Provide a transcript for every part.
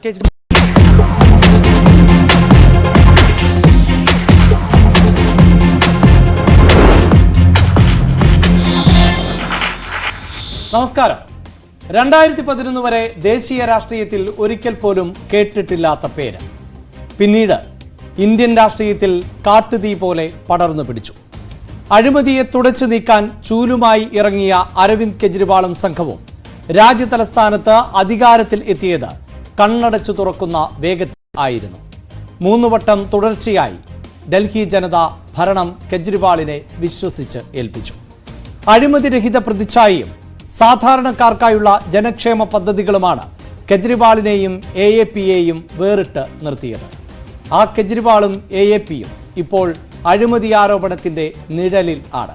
നമസ്കാരം. 2011 വരെ ദേശീയ രാഷ്ട്രീയത്തിൽ ഒരിക്കൽ പോലും കേട്ടിട്ടില്ലാത്ത പേര് പിന്നീട് ഇന്ത്യൻ രാഷ്ട്രീയത്തിൽ കാട്ടുതീ പോലെ പടർന്നു പിടിച്ചു. അഴിമതിയെ തുടച്ചു നീക്കാൻ ചൂലുമായി ഇറങ്ങിയ അരവിന്ദ് കെജ്രിവാളും സംഘവും രാജ്യതലസ്ഥാനത്ത് അധികാരത്തിൽ എത്തിയത് കണ്ണടച്ചു തുറക്കുന്ന വേഗത്തിൽ ആയിരുന്നു. 3 വട്ടം തുടർച്ചയായി ഡൽഹി ജനത ഭരണം കെജ്രിവാളിനെ വിശ്വസിച്ച് ഏൽപ്പിച്ചു. അഴിമതിരഹിത പ്രതിച്ഛായയും സാധാരണക്കാർക്കായുള്ള ജനക്ഷേമ പദ്ധതികളുമാണ് കെജ്രിവാളിനെയും AAPയെയും വേറിട്ട് നിർത്തിയത്. ആ കെജ്രിവാളും AAPയും ഇപ്പോൾ അഴിമതി ആരോപണത്തിന്റെ നിഴലിൽ ആണ്.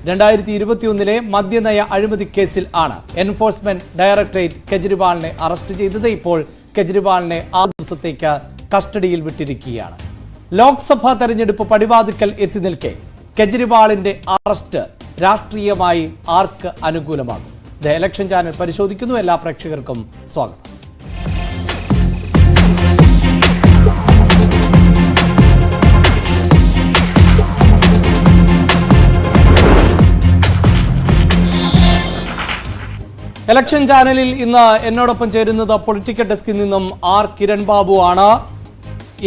2021 മദ്യനയ അഴിമതി കേസിൽ ആണ് എൻഫോഴ്സ്മെന്റ് ഡയറക്ടറേറ്റ് കെജ്രിവാളിനെ അറസ്റ്റ് ചെയ്തത്. ഇപ്പോൾ കെജ്രിവാളിനെ 6 ദിവസത്തേക്ക് കസ്റ്റഡിയിൽ വിട്ടിരിക്കുകയാണ്. ലോക്സഭാ തെരഞ്ഞെടുപ്പ് പടിവാതിക്കൽ എത്തി നിൽക്കെ കെജ്രിവാളിന്റെ അറസ്റ്റ് രാഷ്ട്രീയമായി ആർക്ക് അനുകൂലമാകും? ദ ഇലക്ഷൻ ചാനൽ പരിശോധിക്കുന്നു. എല്ലാ പ്രേക്ഷകർക്കും സ്വാഗതം. ഇലക്ഷൻ ചാനലിൽ ഇന്ന് എന്നോടൊപ്പം ചേരുന്നത് പൊളിറ്റിക്കൽ ഡെസ്കിൽ നിന്നും ആർ കിരൺ ബാബു ആണ്.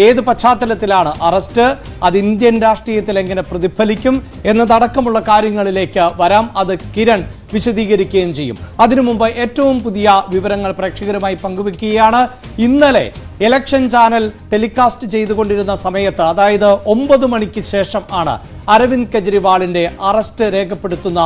ഏത് പശ്ചാത്തലത്തിലാണ് അറസ്റ്റ്, അത് ഇന്ത്യൻ രാഷ്ട്രീയത്തിൽ എങ്ങനെ പ്രതിഫലിക്കും എന്നതടക്കമുള്ള കാര്യങ്ങളിലേക്ക് വരാം. അത് കിരൺ വിശദീകരിക്കുകയും ചെയ്യും. അതിനു മുമ്പ് ഏറ്റവും പുതിയ വിവരങ്ങൾ പ്രേക്ഷകരുമായി പങ്കുവെക്കുകയാണ്. ഇന്നലെ ഇലക്ഷൻ ചാനൽ ടെലികാസ്റ്റ് ചെയ്തുകൊണ്ടിരുന്ന സമയത്ത്, അതായത് 9 മണിക്ക് ശേഷം ആണ് അരവിന്ദ് കെജ്രിവാളിന്റെ അറസ്റ്റ് രേഖപ്പെടുത്തുന്ന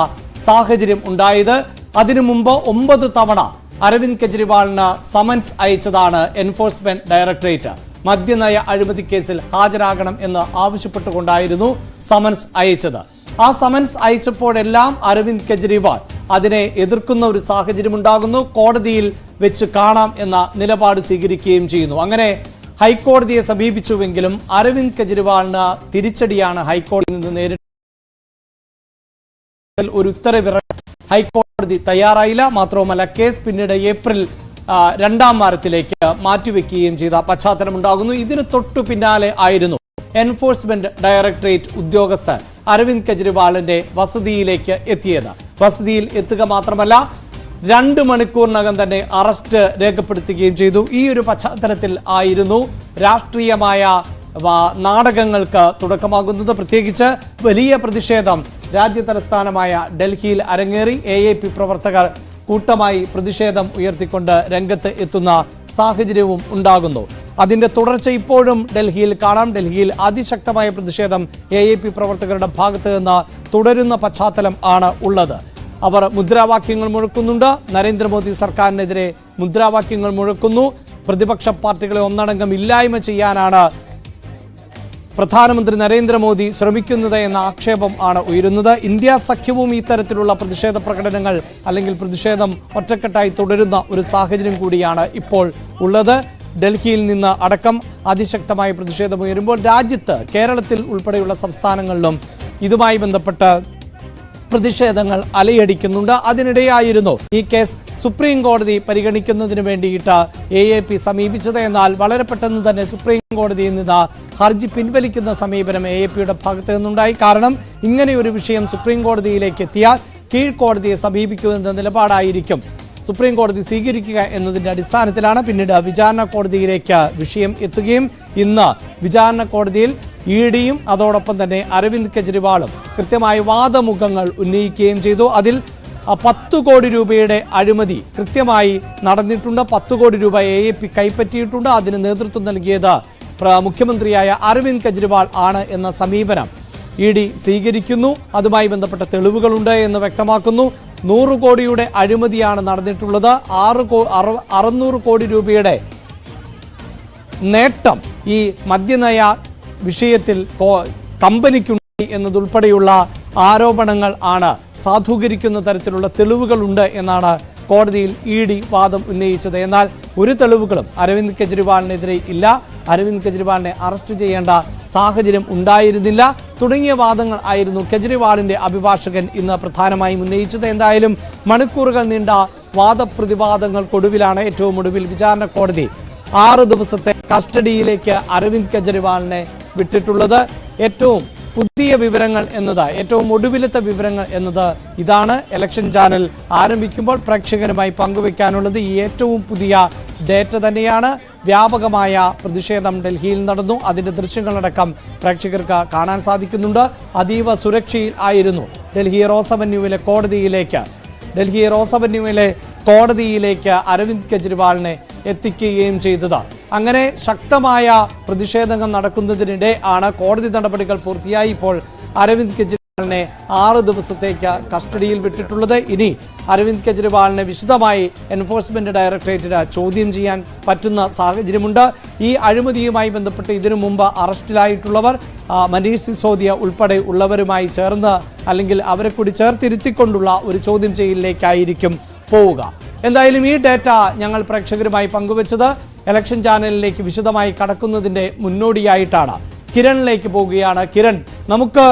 സാഹചര്യം ഉണ്ടായത്. അതിനു മുമ്പ് 9 തവണ അരവിന്ദ് കെജ്രിവാളിന് സമൻസ് അയച്ചതാണ് എൻഫോഴ്സ്മെന്റ് ഡയറക്ടറേറ്റ്. മദ്യനയ അഴിമതി കേസിൽ ഹാജരാകണം എന്ന് ആവശ്യപ്പെട്ടുകൊണ്ടായിരുന്നു സമൻസ് അയച്ചത്. ആ സമൻസ് അയച്ചപ്പോഴെല്ലാം അരവിന്ദ് കെജ്രിവാൾ അതിനെ എതിർക്കുന്ന ഒരു സാഹചര്യം ഉണ്ടാകുന്നു. കോടതിയിൽ വെച്ച് കാണാം എന്ന നിലപാട് സ്വീകരിക്കുകയും ചെയ്യുന്നു. അങ്ങനെ ഹൈക്കോടതിയെ സമീപിച്ചുവെങ്കിലും അരവിന്ദ് കെജ്രിവാളിന് തിരിച്ചടിയാണ് ഹൈക്കോടതിയിൽ നിന്ന് നേരിട്ട്. ഒരു ഉത്തരവിറ ഹൈക്കോടതി തയ്യാറായില്ല. മാത്രവുമല്ല, കേസ് പിന്നീട് ഏപ്രിൽ 2-ാം വാരത്തിലേക്ക് മാറ്റിവെക്കുകയും ചെയ്ത പശ്ചാത്തലമുണ്ടാകുന്നു. ഇതിന് തൊട്ടു പിന്നാലെ ആയിരുന്നു എൻഫോഴ്സ്മെന്റ് ഡയറക്ടറേറ്റ് ഉദ്യോഗസ്ഥർ അരവിന്ദ് കെജ്രിവാളിന്റെ വസതിയിലേക്ക് എത്തിയത്. വസതിയിൽ എത്തുക മാത്രമല്ല, 2 മണിക്കൂറിനകം തന്നെ അറസ്റ്റ് രേഖപ്പെടുത്തുകയും ചെയ്തു. ഈ ഒരു പശ്ചാത്തലത്തിൽ ആയിരുന്നു രാഷ്ട്രീയമായ നാടകങ്ങൾക്ക് തുടക്കമാകുന്നത്. പ്രത്യേകിച്ച് വലിയ പ്രതിഷേധം രാജ്യതലസ്ഥാനമായ ഡൽഹിയിൽ അരങ്ങേറി. AAP പ്രവർത്തകർ കൂട്ടമായി പ്രതിഷേധം ഉയർത്തിക്കൊണ്ട് രംഗത്ത് എത്തുന്ന സാഹചര്യവും ഉണ്ടാകുന്നു. അതിന്റെ തുടർച്ച ഇപ്പോഴും ഡൽഹിയിൽ കാണാം. ഡൽഹിയിൽ അതിശക്തമായ പ്രതിഷേധം AAP പ്രവർത്തകരുടെ ഭാഗത്ത് നിന്ന് തുടരുന്ന പശ്ചാത്തലം ആണ് ഉള്ളത്. അവർ മുദ്രാവാക്യങ്ങൾ മുഴക്കുന്നുണ്ട്. നരേന്ദ്രമോദി സർക്കാരിനെതിരെ മുദ്രാവാക്യങ്ങൾ മുഴക്കുന്നു. പ്രതിപക്ഷ പാർട്ടികളെ ഒന്നടങ്കം ഇല്ലായ്മ ചെയ്യാനാണ് പ്രധാനമന്ത്രി നരേന്ദ്രമോദി ശ്രമിക്കുന്നത് എന്ന ആക്ഷേപം ആണ് ഉയരുന്നത്. ഇന്ത്യ സഖ്യവും ഇത്തരത്തിലുള്ള പ്രതിഷേധ പ്രകടനങ്ങൾ അല്ലെങ്കിൽ പ്രതിഷേധം ഒറ്റക്കെട്ടായി തുടരുന്ന ഒരു സാഹചര്യം കൂടിയാണ് ഇപ്പോൾ ഉള്ളത്. ഡൽഹിയിൽ നിന്ന് അടക്കം അതിശക്തമായ പ്രതിഷേധം ഉയരുമ്പോൾ രാജ്യത്ത് കേരളത്തിൽ ഉൾപ്പെടെയുള്ള സംസ്ഥാനങ്ങളിലും ഇതുമായി ബന്ധപ്പെട്ട് പ്രതിഷേധങ്ങൾ അലയടിക്കുന്നുണ്ട്. അതിനിടെയായിരുന്നു ഈ കേസ് സുപ്രീം കോടതി പരിഗണിക്കുന്നതിന് വേണ്ടിയിട്ട് AAP സമീപിച്ചത്. എന്നാൽ വളരെ പെട്ടെന്ന് തന്നെ സുപ്രീം കോടതിയിൽ നിന്ന് ഹർജി പിൻവലിക്കുന്ന സമീപനം AAPയുടെ ഭാഗത്ത് നിന്നുണ്ടായി. കാരണം ഇങ്ങനെയൊരു വിഷയം സുപ്രീം കോടതിയിലേക്ക് എത്തിയാൽ കീഴ്ക്കോടതിയെ സമീപിക്കുമെന്ന നിലപാടായിരിക്കും സുപ്രീം കോടതി സ്വീകരിക്കുക എന്നതിൻ്റെ അടിസ്ഥാനത്തിലാണ് പിന്നീട് വിചാരണ കോടതിയിലേക്ക് വിഷയം എത്തുകയും ഇന്ന് വിചാരണ കോടതിയിൽ EDയും അതോടൊപ്പം തന്നെ അരവിന്ദ് കെജ്രിവാളും കൃത്യമായ വാദമുഖങ്ങൾ ഉന്നയിക്കുകയും ചെയ്തു. അതിൽ 10 കോടി രൂപയുടെ അഴിമതി കൃത്യമായി നടന്നിട്ടുണ്ട്. 10 കോടി രൂപ AAP കൈപ്പറ്റിയിട്ടുണ്ട്. അതിന് നേതൃത്വം നൽകിയത് മുഖ്യമന്ത്രിയായ അരവിന്ദ് കെജ്രിവാൾ ആണ് എന്ന സമീപനം ED സ്വീകരിക്കുന്നു. അതുമായി ബന്ധപ്പെട്ട തെളിവുകളുണ്ട് എന്ന് വ്യക്തമാക്കുന്നു. 100 കോടിയുടെ അഴിമതിയാണ് നടന്നിട്ടുള്ളത്. 600 കോടി രൂപയുടെ നേട്ടം ഈ മദ്യനയ വിഷയത്തിൽ കമ്പനിക്കുണ്ടായി എന്നതുൾപ്പെടെയുള്ള ആരോപണങ്ങൾ ആണ് സാധൂകരിക്കുന്ന തരത്തിലുള്ള തെളിവുകളുണ്ട് എന്നാണ് കോടതിയിൽ ED വാദം ഉന്നയിച്ചത്. എന്നാൽ ഒരു തെളിവുകളും അരവിന്ദ് കെജ്രിവാളിനെതിരെ ഇല്ല. അരവിന്ദ് കെജ്രിവാളിനെ അറസ്റ്റ് ചെയ്യേണ്ട സാഹചര്യം ഉണ്ടായിരുന്നില്ല തുടങ്ങിയ വാദങ്ങൾ ആയിരുന്നു കെജ്രിവാളിന്റെ അഭിഭാഷകൻ ഇന്ന് പ്രധാനമായും ഉന്നയിച്ചത്. എന്തായാലും മണിക്കൂറുകൾ നീണ്ട വാദപ്രതിവാദങ്ങൾക്കൊടുവിലാണ് ഏറ്റവും ഒടുവിൽ വിചാരണ കോടതി 6 ദിവസത്തെ കസ്റ്റഡിയിലേക്ക് അരവിന്ദ് കെജ്രിവാളിനെ വിട്ടിട്ടുള്ളത്. ഏറ്റവും പുതിയ വിവരങ്ങൾ എന്നത്, ഏറ്റവും ഒടുവിലത്തെ വിവരങ്ങൾ എന്നത് ഇതാണ്. ഇലക്ഷൻ ചാനൽ ആരംഭിക്കുമ്പോൾ പ്രേക്ഷകരുമായി പങ്കുവെക്കാനുള്ളത് ഈ ഏറ്റവും പുതിയ ഡേറ്റ തന്നെയാണ്. വ്യാപകമായ പ്രതിഷേധം ഡൽഹിയിൽ നടന്നു. അതിൻ്റെ ദൃശ്യങ്ങളടക്കം പ്രേക്ഷകർക്ക് കാണാൻ സാധിക്കുന്നുണ്ട്. അതീവ സുരക്ഷയിൽ ആയിരുന്നു ഡൽഹി റോസ് അവന്യൂവിലെ കോടതിയിലേക്ക് അരവിന്ദ് കെജ്രിവാളിനെ എത്തിക്കുകയും ചെയ്തത്. അങ്ങനെ ശക്തമായ പ്രതിഷേധങ്ങൾ നടക്കുന്നതിനിടെ ആണ് കോടതി നടപടികൾ പൂർത്തിയായി ഇപ്പോൾ അരവിന്ദ് കെജ്രിവാളിനെ 6 ദിവസത്തേക്ക് കസ്റ്റഡിയിൽ വിട്ടിട്ടുള്ളത്. ഇനി അരവിന്ദ് കെജ്രിവാളിനെ വിശദമായി എൻഫോഴ്സ്മെന്റ് ഡയറക്ടറേറ്റിന് ചോദ്യം ചെയ്യാൻ പറ്റുന്ന സാഹചര്യമുണ്ട്. ഈ അഴിമതിയുമായി ബന്ധപ്പെട്ട് ഇതിനു മുമ്പ് അറസ്റ്റിലായിട്ടുള്ളവർ മനീഷ് സിസോദിയ ഉൾപ്പെടെ ഉള്ളവരുമായി ചേർന്ന് അല്ലെങ്കിൽ അവരെ കൂടി ചേർത്തിരുത്തിക്കൊണ്ടുള്ള ഒരു ചോദ്യം ചെയ്യലിലേക്കായിരിക്കും പോവുക. എന്തായാലും ഈ ഡേറ്റ ഞങ്ങൾ പ്രേക്ഷകരുമായി പങ്കുവച്ചത് ഇലക്ഷൻ ചാനലിലേക്ക് വിശദമായി കടക്കുന്നതിൻ്റെ മുന്നോടിയായിട്ടാണ്. കിരണിലേക്ക് പോവുകയാണ്. കിരൺ, നമുക്ക്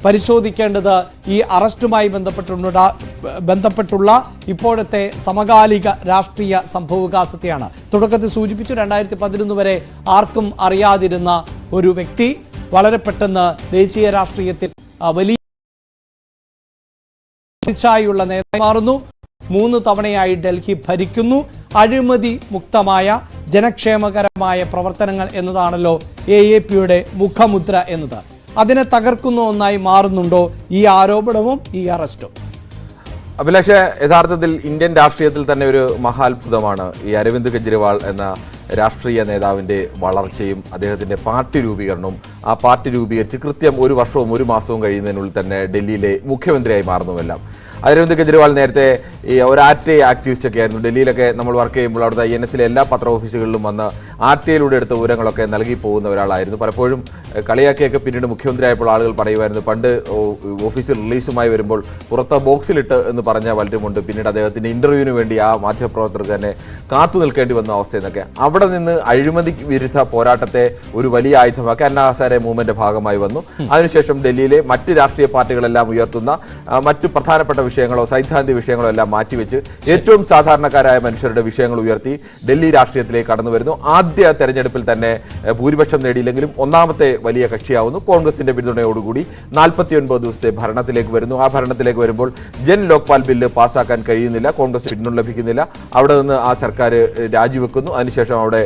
പരിശോധിക്കേണ്ടത് ഈ അറസ്റ്റുമായി ബന്ധപ്പെട്ടുള്ള ഇപ്പോഴത്തെ സമകാലിക രാഷ്ട്രീയ സംഭവവികാസത്തെയാണ്. തുടക്കത്തിൽ സൂചിപ്പിച്ചു 2011 വരെ ആർക്കും അറിയാതിരുന്ന ഒരു വ്യക്തി വളരെ പെട്ടെന്ന് ദേശീയ രാഷ്ട്രീയത്തിൽ വലിയ നേതാവായി മാറുന്നു. 3 തവണയായി ഡൽഹി ഭരിക്കുന്നു. അഴിമതി മുക്തമായ ജനക്ഷേമകരമായ പ്രവർത്തനങ്ങൾ എന്നതാണല്ലോ AAPയുടെ മുഖമുദ്ര എന്നത്. അതിനെ തകർക്കുന്ന ഒന്നായി മാറുന്നുണ്ടോ ഈ ആരോപണവും ഈ അറസ്റ്റും? അഭിലാഷ്, യഥാർത്ഥത്തിൽ ഇന്ത്യൻ രാഷ്ട്രീയത്തിൽ തന്നെ ഒരു മഹാത്ഭുതമാണ് ഈ അരവിന്ദ് കെജ്രിവാൾ എന്ന രാഷ്ട്രീയ നേതാവിൻ്റെ വളർച്ചയും അദ്ദേഹത്തിൻ്റെ പാർട്ടി രൂപീകരണവും. ആ പാർട്ടി രൂപീകരിച്ച് കൃത്യം 1 വർഷവും 1 മാസവും കഴിയുന്നതിനുള്ളിൽ തന്നെ ഡൽഹിയിലെ മുഖ്യമന്ത്രിയായി മാറുന്നുമെല്ലാം. അരവിന്ദ് കെജ്രിവാൾ നേരത്തെ ഈ ഒരു RTI ആക്ടിവിസ്റ്റ് ഒക്കെ ആയിരുന്നു. ഡൽഹിയിലൊക്കെ നമ്മൾ വർക്ക് ചെയ്യുമ്പോൾ അവിടുത്തെ INSലെ എല്ലാ പത്ര ഓഫീസുകളിലും വന്ന് RTIയിലൂടെ എടുത്ത വിവരങ്ങളൊക്കെ നൽകി പോകുന്ന ഒരാളായിരുന്നു. പലപ്പോഴും കളിയാക്കിയൊക്കെ പിന്നീട് മുഖ്യമന്ത്രിയായപ്പോൾ ആളുകൾ പറയുമായിരുന്നു, പണ്ട് ഓഫീസിൽ റിലീസുമായി വരുമ്പോൾ പുറത്ത് ബോക്സിലിട്ട് എന്ന് പറഞ്ഞ പലരുമുണ്ട്. പിന്നീട് അദ്ദേഹത്തിൻ്റെ ഇൻ്റർവ്യൂവിന് വേണ്ടി ആ മാധ്യമപ്രവർത്തകർക്ക് തന്നെ കാത്തു നിൽക്കേണ്ടി വന്ന അവസ്ഥയെന്നൊക്കെ. അവിടെ നിന്ന് അഴിമതി വിരുദ്ധ പോരാട്ടത്തെ ഒരു വലിയ ആയുധമാക്കി അന്നാ ഹസാരെ മൂവ്മെന്റ് ഭാഗമായി വന്നു. അതിനുശേഷം ഡൽഹിയിലെ മറ്റ് രാഷ്ട്രീയ പാർട്ടികളെല്ലാം ഉയർത്തുന്ന മറ്റു പ്രധാനപ്പെട്ട വിഷയങ്ങളോ സൈദ്ധാന്തിക വിഷയങ്ങളോ എല്ലാം മാറ്റിവെച്ച് ഏറ്റവും സാധാരണക്കാരായ മനുഷ്യരുടെ വിഷയങ്ങൾ ഉയർത്തി ഡൽഹി രാഷ്ട്രീയത്തിലേക്ക് കടന്നു വരുന്നു. ആദ്യ തെരഞ്ഞെടുപ്പിൽ തന്നെ ഭൂരിപക്ഷം നേടിയില്ലെങ്കിലും ഒന്നാമത്തെ വലിയ കക്ഷിയാവുന്നു. കോൺഗ്രസിന്റെ പിന്തുണയോടുകൂടി 49 ദിവസത്തെ ഭരണത്തിലേക്ക് വരുന്നു. ആ ഭരണത്തിലേക്ക് വരുമ്പോൾ ജൻ ലോക്പാൽ ബില്ല് പാസ്സാക്കാൻ കഴിയുന്നില്ല, കോൺഗ്രസ് പിന്തുണ ലഭിക്കുന്നില്ല. അവിടെ നിന്ന് ആ സർക്കാർ രാജിവെക്കുന്നു. അതിനുശേഷം അവിടെ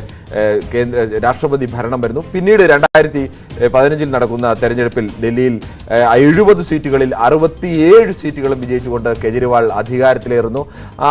രാഷ്ട്രപതി ഭരണം വരുന്നു. പിന്നീട് 2015 നടക്കുന്ന തെരഞ്ഞെടുപ്പിൽ ഡൽഹിയിൽ 70 സീറ്റുകളിൽ 67 സീറ്റുകളും വിജയിച്ചുകൊണ്ട് കെജ്രിവാൾ അധികാരത്തിലേറുന്നു.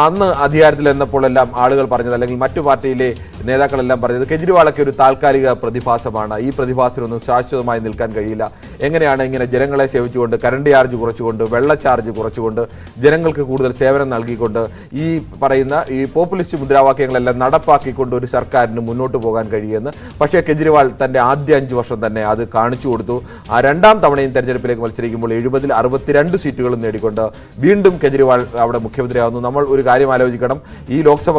അന്ന് അധികാരത്തിലെന്നപ്പോഴെല്ലാം ആളുകൾ പറഞ്ഞത്, അല്ലെങ്കിൽ മറ്റു പാർട്ടിയിലെ നേതാക്കളെല്ലാം പറഞ്ഞത്, കെജ്രിവാളൊക്കെ ഒരു താൽക്കാലിക പ്രതിഭാസമാണ്, ഈ പ്രതിഭാസത്തിനൊന്നും ശാശ്വതമായി നിൽക്കാൻ കഴിയില്ല. എങ്ങനെയാണ് ഇങ്ങനെ ജനങ്ങളെ സേവിച്ചുകൊണ്ട് കറണ്ട് ചാർജ് കുറച്ചുകൊണ്ട് വെള്ള ചാർജ് കുറച്ചുകൊണ്ട് ജനങ്ങൾക്ക് കൂടുതൽ സേവനം നൽകിക്കൊണ്ട് ഈ പറയുന്ന ഈ പോപ്പുലിസ്റ്റ് മുദ്രാവാക്യങ്ങളെല്ലാം നടപ്പാക്കിക്കൊണ്ട് ഒരു സർക്കാരിന് മുന്നോട്ട് പോകാൻ കഴിയുമെന്ന്. പക്ഷേ കെജ്രിവാൾ തൻ്റെ ആദ്യ 5 വർഷം തന്നെ അത് കാണിച്ചു കൊടുത്തു. ആ 2ാം തവണയും തെരഞ്ഞെടുപ്പിലേക്ക് മത്സരിക്കുമ്പോൾ 70-ൽ 62 സീറ്റുകളും നേടിക്കൊണ്ട് വീണ്ടും കെജ്രിവാൾ അവിടെ മുഖ്യമന്ത്രിയാവുന്നു. നമ്മൾ ഒരു കാര്യം ആലോചിക്കണം, ഈ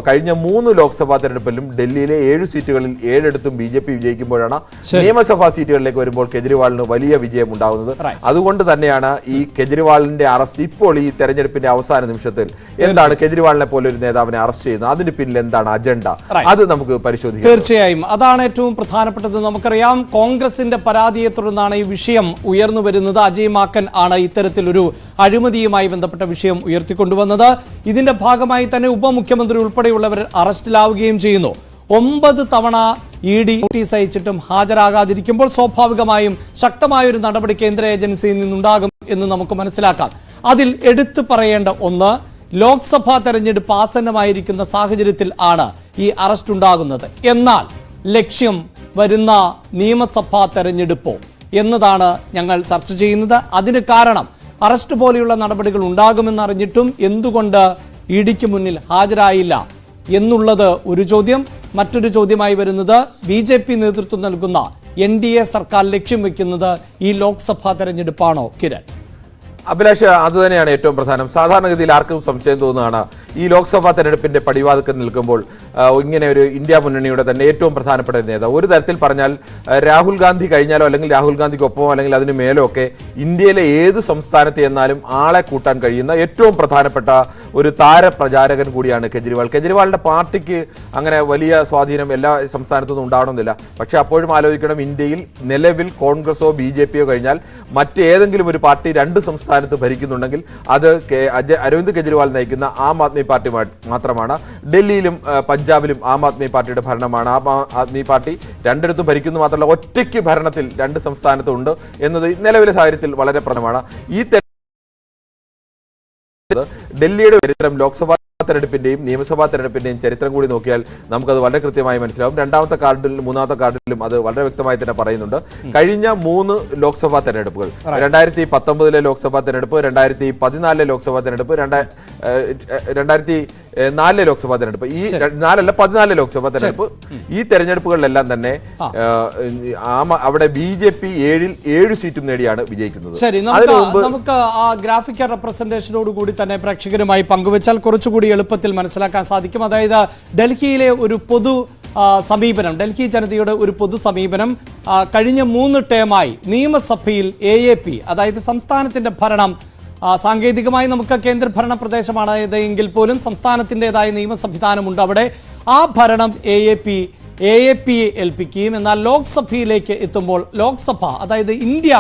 കഴിഞ്ഞ 3 ലോക്സഭാ തെരഞ്ഞെടുപ്പിലും ഡൽഹിയിലെ 7 സീറ്റുകളിൽ 7 BJP വിജയിക്കുമ്പോഴാണ് നിയമസഭാ സീറ്റുകളിലേക്ക് വരുമ്പോൾ കെജ്രിവാളിന് വലിയ വിജയം ഉണ്ടാകുന്നത്. അതുകൊണ്ട് തന്നെയാണ് ഈ കെജ്രിവാളിന്റെ അറസ്റ്റ് ഇപ്പോൾ ഈ തെരഞ്ഞെടുപ്പിന്റെ അവസാന നിമിഷത്തിൽ എന്താണ് കെജ്രിവാളിനെ പോലെ ഒരു നേതാവിനെ അറസ്റ്റ് ചെയ്യുന്നത്, അതിന് പിന്നിൽ എന്താണ് അജണ്ട, അത് നമുക്ക് പരിശോധിക്കാം. തീർച്ചയായും അതാണ് ഏറ്റവും പ്രധാനപ്പെട്ടത്. നമുക്കറിയാം, കോൺഗ്രസിന്റെ പരാതിയെ തുടർന്നാണ് ഈ വിഷയം ഉയർന്നു വരുന്നത്. അജയ് മാക്കൻ ആണ് ഇത്തരത്തിലൊരു അഴിമതിയുമായി ബന്ധപ്പെട്ട വിഷയം ഉയർത്തിക്കൊണ്ടുവന്നത്. ഇതിന്റെ ഭാഗമായി തന്നെ ഉപമുഖ്യമന്ത്രി ഉൾപ്പെടെയുള്ളവർ അറസ്റ്റിലാവുകയും ചെയ്യുന്നു. 9 തവണ ED നോട്ടീസ് അയച്ചിട്ടും ഹാജരാകാതിരിക്കുമ്പോൾ സ്വാഭാവികമായും ശക്തമായൊരു നടപടി കേന്ദ്ര ഏജൻസിയിൽ നിന്നുണ്ടാകും എന്ന് നമുക്ക് മനസ്സിലാക്കാം. അതിൽ എടുത്തു പറയേണ്ട ഒന്ന്, ലോക്സഭാ തെരഞ്ഞെടുപ്പ് ആസന്നമായിരിക്കുന്ന സാഹചര്യത്തിൽ ആണ് ഈ അറസ്റ്റ് ഉണ്ടാകുന്നത്. എന്നാൽ ലക്ഷ്യം വരുന്ന നിയമസഭാ തെരഞ്ഞെടുപ്പോ എന്നതാണ് ഞങ്ങൾ ചർച്ച ചെയ്യുന്നത്. അതിന് കാരണം അറസ്റ്റ് പോലെയുള്ള നടപടികൾ ഉണ്ടാകുമെന്നറിഞ്ഞിട്ടും എന്തുകൊണ്ട് EDക്ക് മുന്നിൽ ഹാജരായില്ല എന്നുള്ളത് ഒരു ചോദ്യം. മറ്റൊരു ചോദ്യമായി വരുന്നത്, BJP നേതൃത്വം നൽകുന്ന NDA സർക്കാർ ലക്ഷ്യം വെക്കുന്നത് ഈ ലോക്സഭാ തെരഞ്ഞെടുപ്പാണോ കിരൺ? അഭിലാഷ്, അതുതന്നെയാണ് ഏറ്റവും പ്രധാനം. സാധാരണഗതിയിൽ ആർക്കും സംശയം തോന്നുകയാണ്, ഈ ലോക്സഭാ തെരഞ്ഞെടുപ്പിന്റെ പടിവാതിക്കൽ നിൽക്കുമ്പോൾ ഇങ്ങനെ ഒരു ഇന്ത്യ മുന്നണിയുടെ തന്നെ ഏറ്റവും പ്രധാനപ്പെട്ട ഒരു നേതാവ്. ഒരു തരത്തിൽ പറഞ്ഞാൽ രാഹുൽ ഗാന്ധി കഴിഞ്ഞാലോ അല്ലെങ്കിൽ രാഹുൽ ഗാന്ധിക്കൊപ്പമോ അല്ലെങ്കിൽ അതിന് മേലോ ഒക്കെ ഇന്ത്യയിലെ ഏത് സംസ്ഥാനത്ത് ചെന്നാലും ആളെ കൂട്ടാൻ കഴിയുന്ന ഏറ്റവും പ്രധാനപ്പെട്ട ഒരു താരപ്രചാരകൻ കൂടിയാണ് കെജ്രിവാൾ. കെജ്രിവാളിന്റെ പാർട്ടിക്ക് അങ്ങനെ വലിയ സ്വാധീനം എല്ലാ സംസ്ഥാനത്തൊന്നും ഉണ്ടാവണമെന്നില്ല. പക്ഷേ അപ്പോഴും ആലോചിക്കണം, ഇന്ത്യയിൽ നിലവിൽ കോൺഗ്രസോ BJPയോ കഴിഞ്ഞാൽ മറ്റേതെങ്കിലും ഒരു പാർട്ടി 2 സംസ്ഥാനത്ത് ഭരിക്കുന്നുണ്ടെങ്കിൽ അത് അരവിന്ദ് കെജ്രിവാൾ നയിക്കുന്ന ആം ആദ്മി പാർട്ടി മാത്രമാണ്. ഡൽഹിയിലും പഞ്ചാബിലും ആം ആദ്മി പാർട്ടിയുടെ ഭരണമാണ്. ആം ആദ്മി പാർട്ടി 2 ഭരിക്കുന്നു മാത്രമല്ല ഒറ്റയ്ക്ക് ഭരണത്തിൽ 2 സംസ്ഥാനത്തുണ്ട് എന്നത് നിലവിലെ സാഹചര്യത്തിൽ വളരെ പ്രധാനമാണ്. ഈ ഡൽഹിയുടെ ചരിത്രം ലോക്സഭാ തെരഞ്ഞെടുപ്പിന്റെയും നിയമസഭാ തെരഞ്ഞെടുപ്പിന്റെയും ചരിത്രം കൂടി നോക്കിയാൽ നമുക്കത് വളരെ കൃത്യമായി മനസ്സിലാവും. 2ാമത്തെ കാർഡിലും 3ാമത്തെ കാർഡിലും അത് വളരെ വ്യക്തമായി തന്നെ പറയുന്നുണ്ട്. കഴിഞ്ഞ 3 ലോക്സഭാ തെരഞ്ഞെടുപ്പുകൾ, 2019 ലോക്സഭാ തെരഞ്ഞെടുപ്പ്, 2014 ലോക്സഭാ തെരഞ്ഞെടുപ്പ്, 2004 ലോക്സഭാ തെരഞ്ഞെടുപ്പ്, ഈ 14 ലോക്സഭാ തെരഞ്ഞെടുപ്പ്, ഈ തെരഞ്ഞെടുപ്പുകളിലെല്ലാം തന്നെ അവിടെ BJP 7 സീറ്റും നേടിയാണ് വിജയിക്കുന്നത്. ശരി, നമുക്ക് ആ ഗ്രാഫിക്കൽ റെപ്രസെന്റേഷനോട് കൂടി തന്നെ പ്രേക്ഷകരുമായി പങ്കുവച്ചാൽ കുറച്ചുകൂടി എളുപ്പത്തിൽ മനസ്സിലാക്കാൻ സാധിക്കും. അതായത് ഡൽഹിയിലെ ഒരു പൊതു സമീപനം, ഡൽഹി ജനതയുടെ ഒരു പൊതു സമീപനം കഴിഞ്ഞ 3 ടേമായി നിയമസഭയിൽ AAP, അതായത് സംസ്ഥാനത്തിന്റെ ഭരണം സാങ്കേതികമായി നമുക്ക് കേന്ദ്രഭരണ പ്രദേശമാണ് എങ്കിൽ പോലും സംസ്ഥാനത്തിൻ്റെതായ നിയമ സംവിധാനമുണ്ട്. അവിടെ ആ ഭരണം AAP ഏൽപ്പിക്കുകയും എന്നാൽ ലോക്സഭയിലേക്ക് എത്തുമ്പോൾ ലോക്സഭ, അതായത് ഇന്ത്യ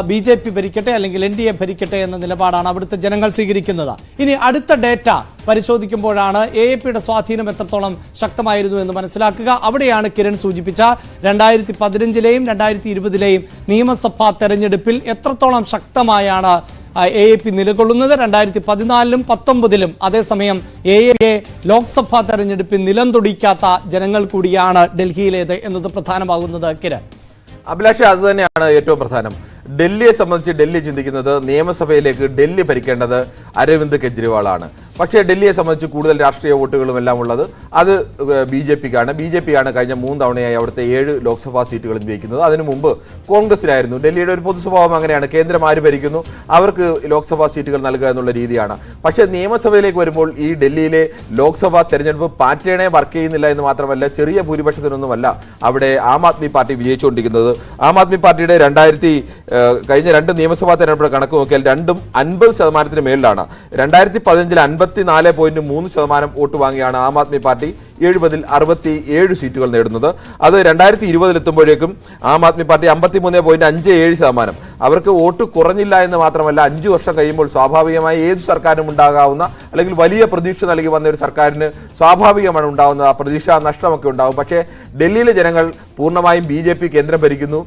BJP ഭരിക്കട്ടെ അല്ലെങ്കിൽ NDA ഭരിക്കട്ടെ എന്ന നിലപാടാണ് അവിടുത്തെ ജനങ്ങൾ സ്വീകരിക്കുന്നത്. ഇനി അടുത്ത ഡേറ്റ പരിശോധിക്കുമ്പോഴാണ് AAPയുടെ സ്വാധീനം എത്രത്തോളം ശക്തമായിരുന്നു എന്ന് മനസ്സിലാക്കുക. അവിടെയാണ് കിരൺ സൂചിപ്പിച്ച 2015-ലെയും 2020-ലെയും നിയമസഭാ തെരഞ്ഞെടുപ്പിൽ എത്രത്തോളം ശക്തമായാണ് AAP നിലകൊള്ളുന്നത്. 2014-ലും 2019-ലും അതേസമയം AAP ലോക്സഭാ തെരഞ്ഞെടുപ്പിൽ നിലം തൊടിക്കാത്ത ജനങ്ങൾ കൂടിയാണ് ഡൽഹിയിലേത് എന്നത് പ്രധാനമാകുന്നത്. കിരൺ, അഭിലാഷ്, അത് തന്നെയാണ് ഏറ്റവും പ്രധാനം. ഡൽഹിയെ സംബന്ധിച്ച് ഡൽഹി ചിന്തിക്കുന്നത് നിയമസഭയിലേക്ക് ഡൽഹി ഭരിക്കേണ്ടത് അരവിന്ദ് കെജ്രിവാളാണ്. പക്ഷേ ഡൽഹിയെ സംബന്ധിച്ച് കൂടുതൽ രാഷ്ട്രീയ വോട്ടുകളും എല്ലാം ഉള്ളത് അത് BJPക്കാണ്. BJPയാണ് കഴിഞ്ഞ 3 തവണയായി അവിടുത്തെ 7 ലോക്സഭാ സീറ്റുകളും ജയിക്കുന്നത്. അതിനു മുമ്പ് കോൺഗ്രസിനായിരുന്നു. ഡൽഹിയുടെ ഒരു പൊതു സ്വഭാവം അങ്ങനെയാണ്, കേന്ദ്രം ആര് ഭരിക്കുന്നു അവർക്ക് ലോക്സഭാ സീറ്റുകൾ നൽകുക എന്നുള്ള രീതിയാണ്. പക്ഷേ നിയമസഭയിലേക്ക് വരുമ്പോൾ ഈ ഡൽഹിയിലെ ലോക്സഭാ തെരഞ്ഞെടുപ്പ് പാറ്റേണെ വർക്ക് ചെയ്യുന്നില്ല എന്ന് മാത്രമല്ല, ചെറിയ ഭൂരിപക്ഷത്തിനൊന്നുമല്ല അവിടെ ആം ആദ്മി പാർട്ടി വിജയിച്ചുകൊണ്ടിരിക്കുന്നത്. ആം ആദ്മി പാർട്ടിയുടെ കഴിഞ്ഞ 2 നിയമസഭാ തെരഞ്ഞെടുപ്പ് കണക്ക് നോക്കിയാൽ രണ്ടും 50% മേളിലാണ്. 2015-ൽ 54.3% വോട്ട് വാങ്ങിയാണ് ആം ആദ്മി പാർട്ടി 70-ൽ 67 സീറ്റുകൾ നേടുന്നത്. അത് 2020-ൽ എത്തുമ്പോഴേക്കും ആം ആദ്മി പാർട്ടി 53.57%. അവർക്ക് വോട്ട് കുറഞ്ഞില്ല എന്ന് മാത്രമല്ല, 5 വർഷം കഴിയുമ്പോൾ സ്വാഭാവികമായി ഏത് സർക്കാരിനും ഉണ്ടാകാവുന്ന അല്ലെങ്കിൽ വലിയ പ്രതീക്ഷ നൽകി വന്ന ഒരു സർക്കാരിന് സ്വാഭാവികമാണ് ഉണ്ടാകുന്ന ആ പ്രതീക്ഷ നഷ്ടമൊക്കെ ഉണ്ടാകും. പക്ഷേ ഡൽഹിയിലെ ജനങ്ങൾ പൂർണ്ണമായും BJP കേന്ദ്രം ഭരിക്കുന്നു,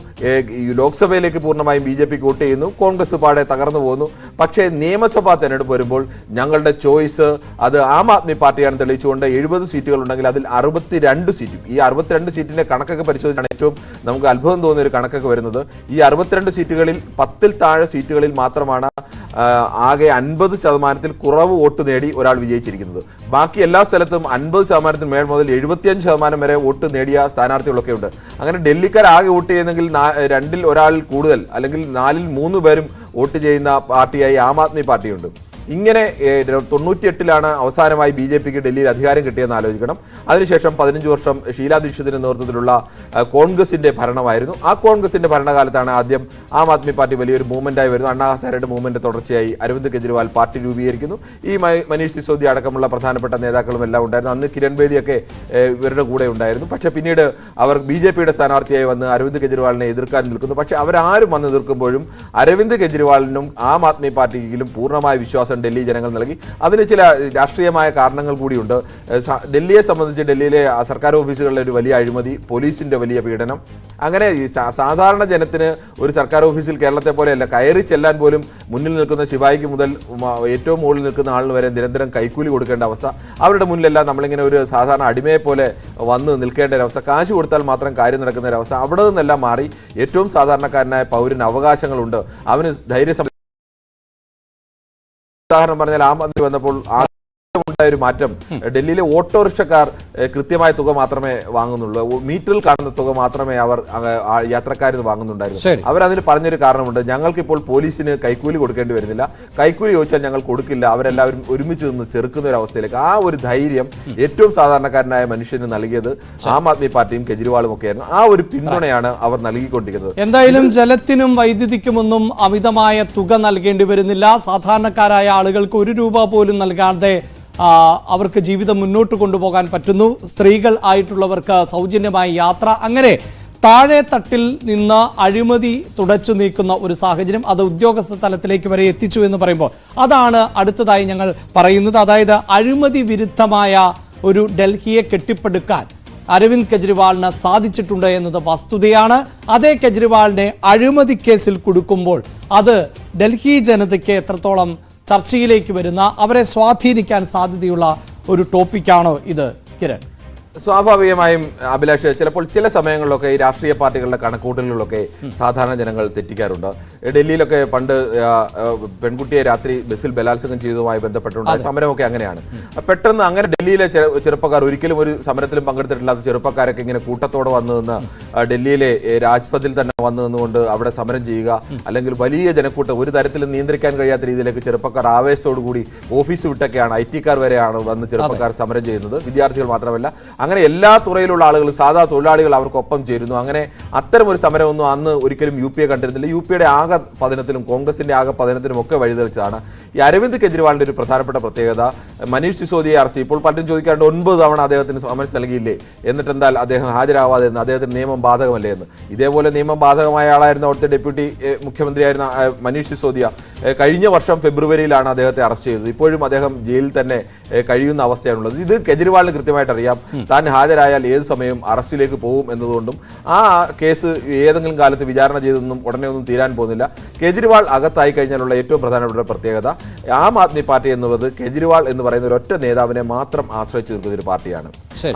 ലോക്സഭയിലേക്ക് പൂർണ്ണമായും BJPക്ക് വോട്ട് ചെയ്യുന്നു, കോൺഗ്രസ് പാടെ തകർന്നു പോകുന്നു. പക്ഷേ നിയമസഭാ തെരഞ്ഞെടുപ്പ് വരുമ്പോൾ ഞങ്ങളുടെ ചോയ്സ് അത് ആം ആദ്മി പാർട്ടിയാണ് തെളിയിച്ചുകൊണ്ട് 70 സീറ്റുകൾ ഉണ്ടെങ്കിൽ അതിൽ 62 സീറ്റും, ഈ 62 സീറ്റിന്റെ കണക്കൊക്കെ പരിശോധിച്ചാണ് ഏറ്റവും നമുക്ക് അത്ഭുതം തോന്നിയ ഒരു കണക്കൊക്കെ വരുന്നത്. ഈ 62 സീറ്റുകളിൽ 10-ൽ താഴെ സീറ്റുകളിൽ മാത്രമാണ് ആകെ 50% കുറവ് വോട്ട് നേടി ഒരാൾ വിജയിച്ചിരിക്കുന്നത്. ബാക്കി എല്ലാ സ്ഥലത്തും 50% മേൽ മുതൽ 75% വരെ വോട്ട് നേടിയ സ്ഥാനാർത്ഥികളൊക്കെ ഉണ്ട്. അങ്ങനെ ഡൽഹിക്കാർ ആകെ വോട്ട് ചെയ്യുന്നെങ്കിൽ 2-ൽ ഒരാൾ കൂടുതൽ അല്ലെങ്കിൽ 4-ൽ 3 പേരും വോട്ട് ചെയ്യുന്ന പാർട്ടിയായി ആം ആദ്മി പാർട്ടിയുണ്ട്. ഇങ്ങനെ 98-ലാണ് അവസാനമായി BJPക്ക് ഡൽഹിയിൽ അധികാരം കിട്ടിയെന്ന് ആലോചിക്കണം. അതിനുശേഷം 15 വർഷം ഷീലാ ദീക്ഷിതിന്റെ നേതൃത്വത്തിലുള്ള കോൺഗ്രസിന്റെ ഭരണമായിരുന്നു. ആ കോൺഗ്രസിന്റെ ഭരണകാലത്താണ് ആദ്യം ആം ആദ്മി പാർട്ടി വലിയൊരു മൂവ്മെന്റായി വരുന്നു. അണ്ണാ ഹസാരയുടെ മൂവ്മെന്റ് തുടർച്ചയായി അരവിന്ദ് കെജ്രിവാൾ പാർട്ടി രൂപീകരിക്കുന്നു. ഈ മനീഷ് സിസോദിയ അടക്കമുള്ള പ്രധാനപ്പെട്ട നേതാക്കളും എല്ലാം ഉണ്ടായിരുന്നു. അന്ന് കിരൺ ബേദിയൊക്കെ ഇവരുടെ കൂടെ ഉണ്ടായിരുന്നു. പക്ഷേ പിന്നീട് അവർ BJPയുടെ സ്ഥാനാർത്ഥിയായി വന്ന് അരവിന്ദ് കെജ്രിവാളിനെ എതിർക്കാൻ നിൽക്കുന്നു. പക്ഷേ അവരാരും വന്ന് എതിർക്കുമ്പോഴും അരവിന്ദ് കെജ്രിവാളിനും ആം ആദ്മി പാർട്ടിക്കും പൂർണ്ണമായ വിശ്വാസം ഡൽഹി ജനങ്ങൾ നൽകി. അതിന് ചില രാഷ്ട്രീയമായ കാരണങ്ങൾ കൂടിയുണ്ട്. ഡൽഹിയെ സംബന്ധിച്ച് ഡൽഹിയിലെ സർക്കാർ ഓഫീസുകളിലെ ഒരു വലിയ അഴിമതി, പോലീസിന്റെ വലിയ പീഡനം, അങ്ങനെ സാധാരണ ജനത്തിന് ഒരു സർക്കാർ ഓഫീസിൽ കേരളത്തെ പോലെയല്ല, കയറി ചെല്ലാൻ പോലും മുന്നിൽ നിൽക്കുന്ന ശിവായിക്ക് മുതൽ ഏറ്റവും മുകളിൽ നിൽക്കുന്ന ആളിന് വരെ നിരന്തരം കൈക്കൂലി കൊടുക്കേണ്ട അവസ്ഥ. അവരുടെ മുന്നിലെല്ലാം നമ്മളിങ്ങനെ ഒരു സാധാരണ അടിമയെ പോലെ വന്ന് നിൽക്കേണ്ട ഒരവസ്ഥ, കാശ് കൊടുത്താൽ മാത്രം കാര്യം നടക്കുന്ന ഒരവസ്ഥ. അവിടെ നിന്നെല്ലാം മാറി ഏറ്റവും സാധാരണക്കാരനായ പൗരന് അവകാശങ്ങളുണ്ട്, അവന് ധൈര്യം. ഉദാഹരണം പറഞ്ഞാൽ ആം ആദ്മി വന്നപ്പോൾ ഉണ്ടായ ഒരു മാറ്റം, ഡൽഹിയിലെ ഓട്ടോറിക്ഷക്കാർ കൃത്യമായ തുക മാത്രമേ വാങ്ങുന്നുള്ളൂ, മീറ്ററിൽ കാണുന്ന തുക മാത്രമേ അവർ യാത്രക്കാരിൽ വാങ്ങുന്നുണ്ടായിരുന്നു. അവരതിന് പറഞ്ഞൊരു കാരണമുണ്ട്, ഞങ്ങൾക്കിപ്പോൾ പോലീസിന് കൈക്കൂലി കൊടുക്കേണ്ടി വരുന്നില്ല, കൈക്കൂലി ചോദിച്ചാൽ ഞങ്ങൾ കൊടുക്കില്ല, അവരെല്ലാവരും ഒരുമിച്ച് നിന്ന് ചെറുക്കുന്ന ഒരു അവസ്ഥയിലേക്ക്. ആ ഒരു ധൈര്യം ഏറ്റവും സാധാരണക്കാരനായ മനുഷ്യന് നൽകിയത് ആം ആദ്മി പാർട്ടിയും കെജ്രിവാളും ഒക്കെയായിരുന്നു. ആ ഒരു പിന്തുണയാണ് അവർ നൽകിക്കൊണ്ടിരിക്കുന്നത്. എന്തായാലും ജലത്തിനും വൈദ്യുതിക്കുമൊന്നും അമിതമായ തുക നൽകേണ്ടി വരുന്നില്ല. സാധാരണക്കാരായ ആളുകൾക്ക് 1 രൂപ പോലും നൽകാതെ അവർക്ക് ജീവിതം മുന്നോട്ട് കൊണ്ടുപോകാൻ പറ്റുന്നു. സ്ത്രീകൾ ആയിട്ടുള്ളവർക്ക് സൗജന്യമായ യാത്ര, അങ്ങനെ താഴെ തട്ടിൽ നിന്ന് അഴിമതി തുടച്ചു നീക്കുന്ന ഒരു സാഹചര്യം അത് ഉദ്യോഗസ്ഥ തലത്തിലേക്ക് വരെ എത്തിച്ചു എന്ന് പറയുമ്പോൾ അതാണ് അടുത്തതായി ഞങ്ങൾ പറയുന്നത്. അതായത് അഴിമതി വിരുദ്ധമായ ഒരു ഡൽഹിയെ കെട്ടിപ്പടുക്കാൻ അരവിന്ദ് കെജ്രിവാളിന് സാധിച്ചിട്ടുണ്ട് എന്നത് വസ്തുതയാണ്. അതേ കെജ്രിവാളിനെ അഴിമതി കേസിൽ കൊടുക്കുമ്പോൾ അത് ഡൽഹി ജനതയ്ക്ക് എത്രത്തോളം ചർച്ചയിലേക്ക് വരുന്ന, അവരെ സ്വാധീനിക്കാൻ സാധ്യതയുള്ള ഒരു ടോപ്പിക്കാണോ ഇത് കിരൺ? സ്വാഭാവികമായും അഭിലാഷ്, ചിലപ്പോൾ ചില സമയങ്ങളിലൊക്കെ ഈ രാഷ്ട്രീയ പാർട്ടികളുടെ കണക്കൂട്ടലുകളൊക്കെ സാധാരണ ജനങ്ങൾ തെറ്റിക്കാറുണ്ട്. ഡൽഹിയിലൊക്കെ പണ്ട് പെൺകുട്ടിയെ രാത്രി ബസ്സിൽ ബലാത്സംഗം ചെയ്തതുമായി ബന്ധപ്പെട്ടുണ്ടായ സമരമൊക്കെ അങ്ങനെയാണ്. പെട്ടെന്ന് അങ്ങനെ ഡൽഹിയിലെ ചെറുപ്പക്കാർ, ഒരിക്കലും ഒരു സമരത്തിലും പങ്കെടുത്തിട്ടില്ലാത്ത ചെറുപ്പക്കാരൊക്കെ ഇങ്ങനെ കൂട്ടത്തോടെ വന്നു നിന്ന് ഡൽഹിയിലെ രാജ്പഥിൽ തന്നെ വന്നു നിന്നുകൊണ്ട് അവിടെ സമരം ചെയ്യുക, അല്ലെങ്കിൽ വലിയ ജനക്കൂട്ടം ഒരു തരത്തിലും നിയന്ത്രിക്കാൻ കഴിയാത്ത രീതിയിലേക്ക് ചെറുപ്പക്കാർ ആവേശത്തോടു കൂടി ഓഫീസ് വിട്ടൊക്കെയാണ്, IT-ക്കാർ വരെയാണ് വന്ന് ചെറുപ്പക്കാർ സമരം ചെയ്യുന്നത്, വിദ്യാർത്ഥികൾ മാത്രമല്ല. അങ്ങനെ എല്ലാ തുറയിലുള്ള ആളുകൾ, സാധാ തൊഴിലാളികൾ അവർക്കൊപ്പം ചേരുന്നു. അങ്ങനെ അത്തരം ഒരു സമരമൊന്നും അന്ന് ഒരിക്കലും UP-യെ കണ്ടിരുന്നില്ല. UP-യുടെ ആകെ പതനത്തിനും കോൺഗ്രസിന്റെ ആകെ പതനത്തിനും ഒക്കെ വഴിതെളിച്ചതാണ്. ഈ അരവിന്ദ് കെജ്രിവാളിന്റെ ഒരു പ്രധാനപ്പെട്ട പ്രത്യേകത, മനീഷ് സിസോദിയെ അറസ്റ്റ്, ഇപ്പോൾ പലരും ചോദിക്കാറുണ്ട് 9 തവണ അദ്ദേഹത്തിന് സമൻസ് നൽകിയില്ലേ, എന്നിട്ട് എന്താ അദ്ദേഹം ഹാജരാവാതെ എന്ന്, അദ്ദേഹത്തിന് നിയമം ബാധകമല്ലേ എന്ന്. ഇതേപോലെ നിയമം ബാധകമായ ആളായിരുന്ന അവിടുത്തെ ഡെപ്യൂട്ടി മുഖ്യമന്ത്രിയായിരുന്ന മനീഷ് സിസോദിയ കഴിഞ്ഞ വർഷം ഫെബ്രുവരിയിലാണ് അദ്ദേഹത്തെ അറസ്റ്റ് ചെയ്തത്. ഇപ്പോഴും അദ്ദേഹം ജയിലിൽ തന്നെ കഴിയുന്ന അവസ്ഥയാണുള്ളത്. ഇത് കെജ്രിവാളിന് കൃത്യമായിട്ട് അറിയാം, താൻ ഹാജരായാൽ ഏത് സമയം അറസ്റ്റിലേക്ക് പോകും എന്നതുകൊണ്ടും ആ കേസ് ഏതെങ്കിലും കാലത്ത് വിചാരണ ചെയ്തൊന്നും ഉടനെ ഒന്നും തീരാൻ പോകുന്നില്ല. കെജ്രിവാൾ അകത്തായി കഴിഞ്ഞാലുള്ള ഏറ്റവും പ്രധാനപ്പെട്ട പ്രത്യേകത, ആം ആദ്മി പാർട്ടി എന്നുള്ളത് കെജ്രിവാൾ എന്ന് പറയുന്ന ഒരൊറ്റ നേതാവിനെ മാത്രം ആശ്രയിച്ചു നിൽക്കുന്ന ഒരു പാർട്ടിയാണ്.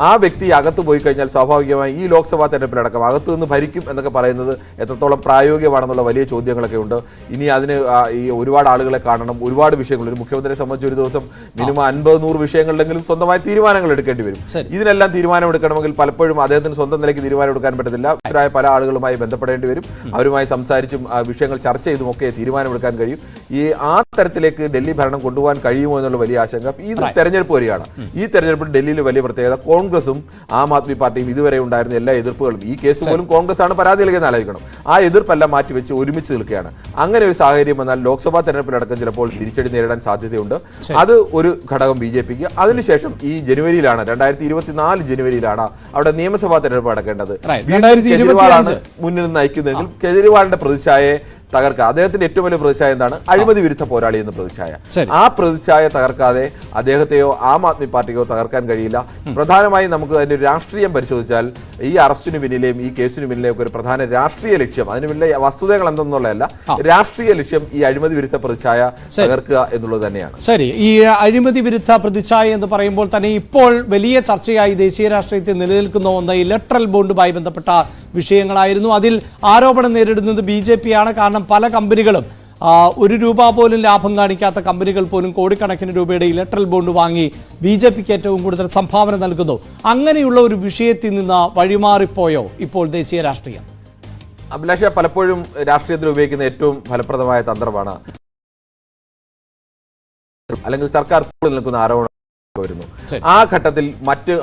ആ വ്യക്തി അകത്ത് പോയി കഴിഞ്ഞാൽ സ്വാഭാവികമായി ഈ ലോക്സഭാ തെരഞ്ഞെടുപ്പിലടക്കം അകത്ത് നിന്ന് ഭരിക്കും എന്നൊക്കെ പറയുന്നത് എത്രത്തോളം പ്രായോഗികമാണെന്നുള്ള വലിയ ചോദ്യങ്ങളൊക്കെ ഉണ്ട്. ഇനി അതിന് ഈ ഒരുപാട് ആളുകളെ കാണണം, ഒരുപാട് വിഷയങ്ങൾ, ഒരു മുഖ്യമന്ത്രിയെ സംബന്ധിച്ച് ഒരു ദിവസം മിനിമം 50-100 വിഷയങ്ങളിലെങ്കിലും സ്വന്തമായി തീരുമാനങ്ങൾ എടുക്കേണ്ടി വരും. ഇതിനെല്ലാം തീരുമാനമെടുക്കണമെങ്കിൽ പലപ്പോഴും അദ്ദേഹത്തിന് സ്വന്തം നിലയ്ക്ക് തീരുമാനമെടുക്കാൻ പറ്റത്തില്ല. പല ആളുകളുമായി ബന്ധപ്പെടേണ്ടി വരും, അവരുമായി സംസാരിച്ചും വിഷയങ്ങൾ ചർച്ച ചെയ്തും ഒക്കെ തീരുമാനമെടുക്കാൻ കഴിയും. ആ തരത്തിലേക്ക് ഡൽഹി ഭരണം കൊണ്ടുപോകാൻ കഴിയുമോ എന്നുള്ള വലിയ ആശങ്ക. ഇത് തെരഞ്ഞെടുപ്പ് വരികയാണ്. ഈ തെരഞ്ഞെടുപ്പിൽ ഡൽഹിയിൽ വലിയ പ്രത്യേകത, കോൺഗ്രസും ആം ആദ്മി പാർട്ടിയും ഇതുവരെ ഉണ്ടായിരുന്ന എല്ലാ എതിർപ്പുകളും, ഈ കേസ് പോലും കോൺഗ്രസ് ആണ് പരാതി നൽകിയെന്ന് ആലോചിക്കണം, ആ എതിർപ്പെല്ലാം മാറ്റിവെച്ച് ഒരുമിച്ച് നിൽക്കുകയാണ്. അങ്ങനെ ഒരു സാഹചര്യം വന്നാൽ ലോക്സഭാ തെരഞ്ഞെടുപ്പിലടക്കം ചിലപ്പോൾ തിരിച്ചടി നേരിടാൻ സാധ്യതയുണ്ട്. അത് ഒരു ഘടകം BJPക്ക്. അതിനുശേഷം ഈ ജനുവരിയിലാണ്, 2024 ജനുവരിയിലാണ് അവിടെ നിയമസഭാ തെരഞ്ഞെടുപ്പ് നടക്കേണ്ടത്. കെജ്രിവാളാണ് മുന്നിൽ നയിക്കുന്നതെങ്കിൽ കെജ്രിവാളിന്റെ പ്രതിച്ഛായയെ തകർക്കുക. അദ്ദേഹത്തിന്റെ ഏറ്റവും വലിയ പ്രതിച്ഛായ എന്താണ്? അഴിമതി വിരുദ്ധ പോരാളി എന്ന പ്രതിച്ഛായ. ആ പ്രതിച്ഛായ തകർക്കാതെ അദ്ദേഹത്തെയോ ആം ആദ്മി പാർട്ടിയോ തകർക്കാൻ കഴിയില്ല. പ്രധാനമായും നമുക്ക് അതിന്റെ രാഷ്ട്രീയം പരിശോധിച്ചാൽ ഈ അറസ്റ്റിന് പിന്നിലെയും ഈ കേസിന് പിന്നിലെയും ഒരു പ്രധാന രാഷ്ട്രീയ ലക്ഷ്യം, അതിന് പിന്നിലെ വസ്തുതകൾ എന്തെന്നുള്ളതല്ല, രാഷ്ട്രീയ ലക്ഷ്യം ഈ അഴിമതി വിരുദ്ധ പ്രതിച്ഛായ തകർക്കുക എന്നുള്ളത് തന്നെയാണ്. ശരി, ഈ അഴിമതി വിരുദ്ധ പ്രതിച്ഛായ എന്ന് പറയുമ്പോൾ തന്നെ ഇപ്പോൾ വലിയ ചർച്ചയായി ദേശീയ രാഷ്ട്രീയത്തിൽ നിലനിൽക്കുന്ന ഒന്ന് ഇലക്ട്രൽ ബോണ്ടുമായി ബന്ധപ്പെട്ട വിഷയങ്ങളായിരുന്നു. അതിൽ ആരോപണം നേരിടുന്നത് BJP ആണ്. കാരണം പല കമ്പനികളും 1 രൂപ പോലും ലാഭം കാണിക്കാത്ത കമ്പനികൾ പോലും കോടിക്കണക്കിന് രൂപയുടെ ഇലക്ട്രൽ ബോണ്ട് വാങ്ങി BJPക്ക് ഏറ്റവും കൂടുതൽ സംഭാവന നൽകുന്നു. അങ്ങനെയുള്ള ഒരു വിഷയത്തിൽ നിന്ന് വഴിമാറിപ്പോയോ ഇപ്പോൾ ദേശീയ രാഷ്ട്രീയം? അഭിലാഷ, പലപ്പോഴും രാഷ്ട്രീയത്തിൽ ഉപയോഗിക്കുന്ന ഏറ്റവും ഫലപ്രദമായ തന്ത്രമാണ്, അല്ലെങ്കിൽ സർക്കാർ നിൽക്കുന്ന ആരോപണം വരുന്നു. ആ ഘട്ടത്തിൽ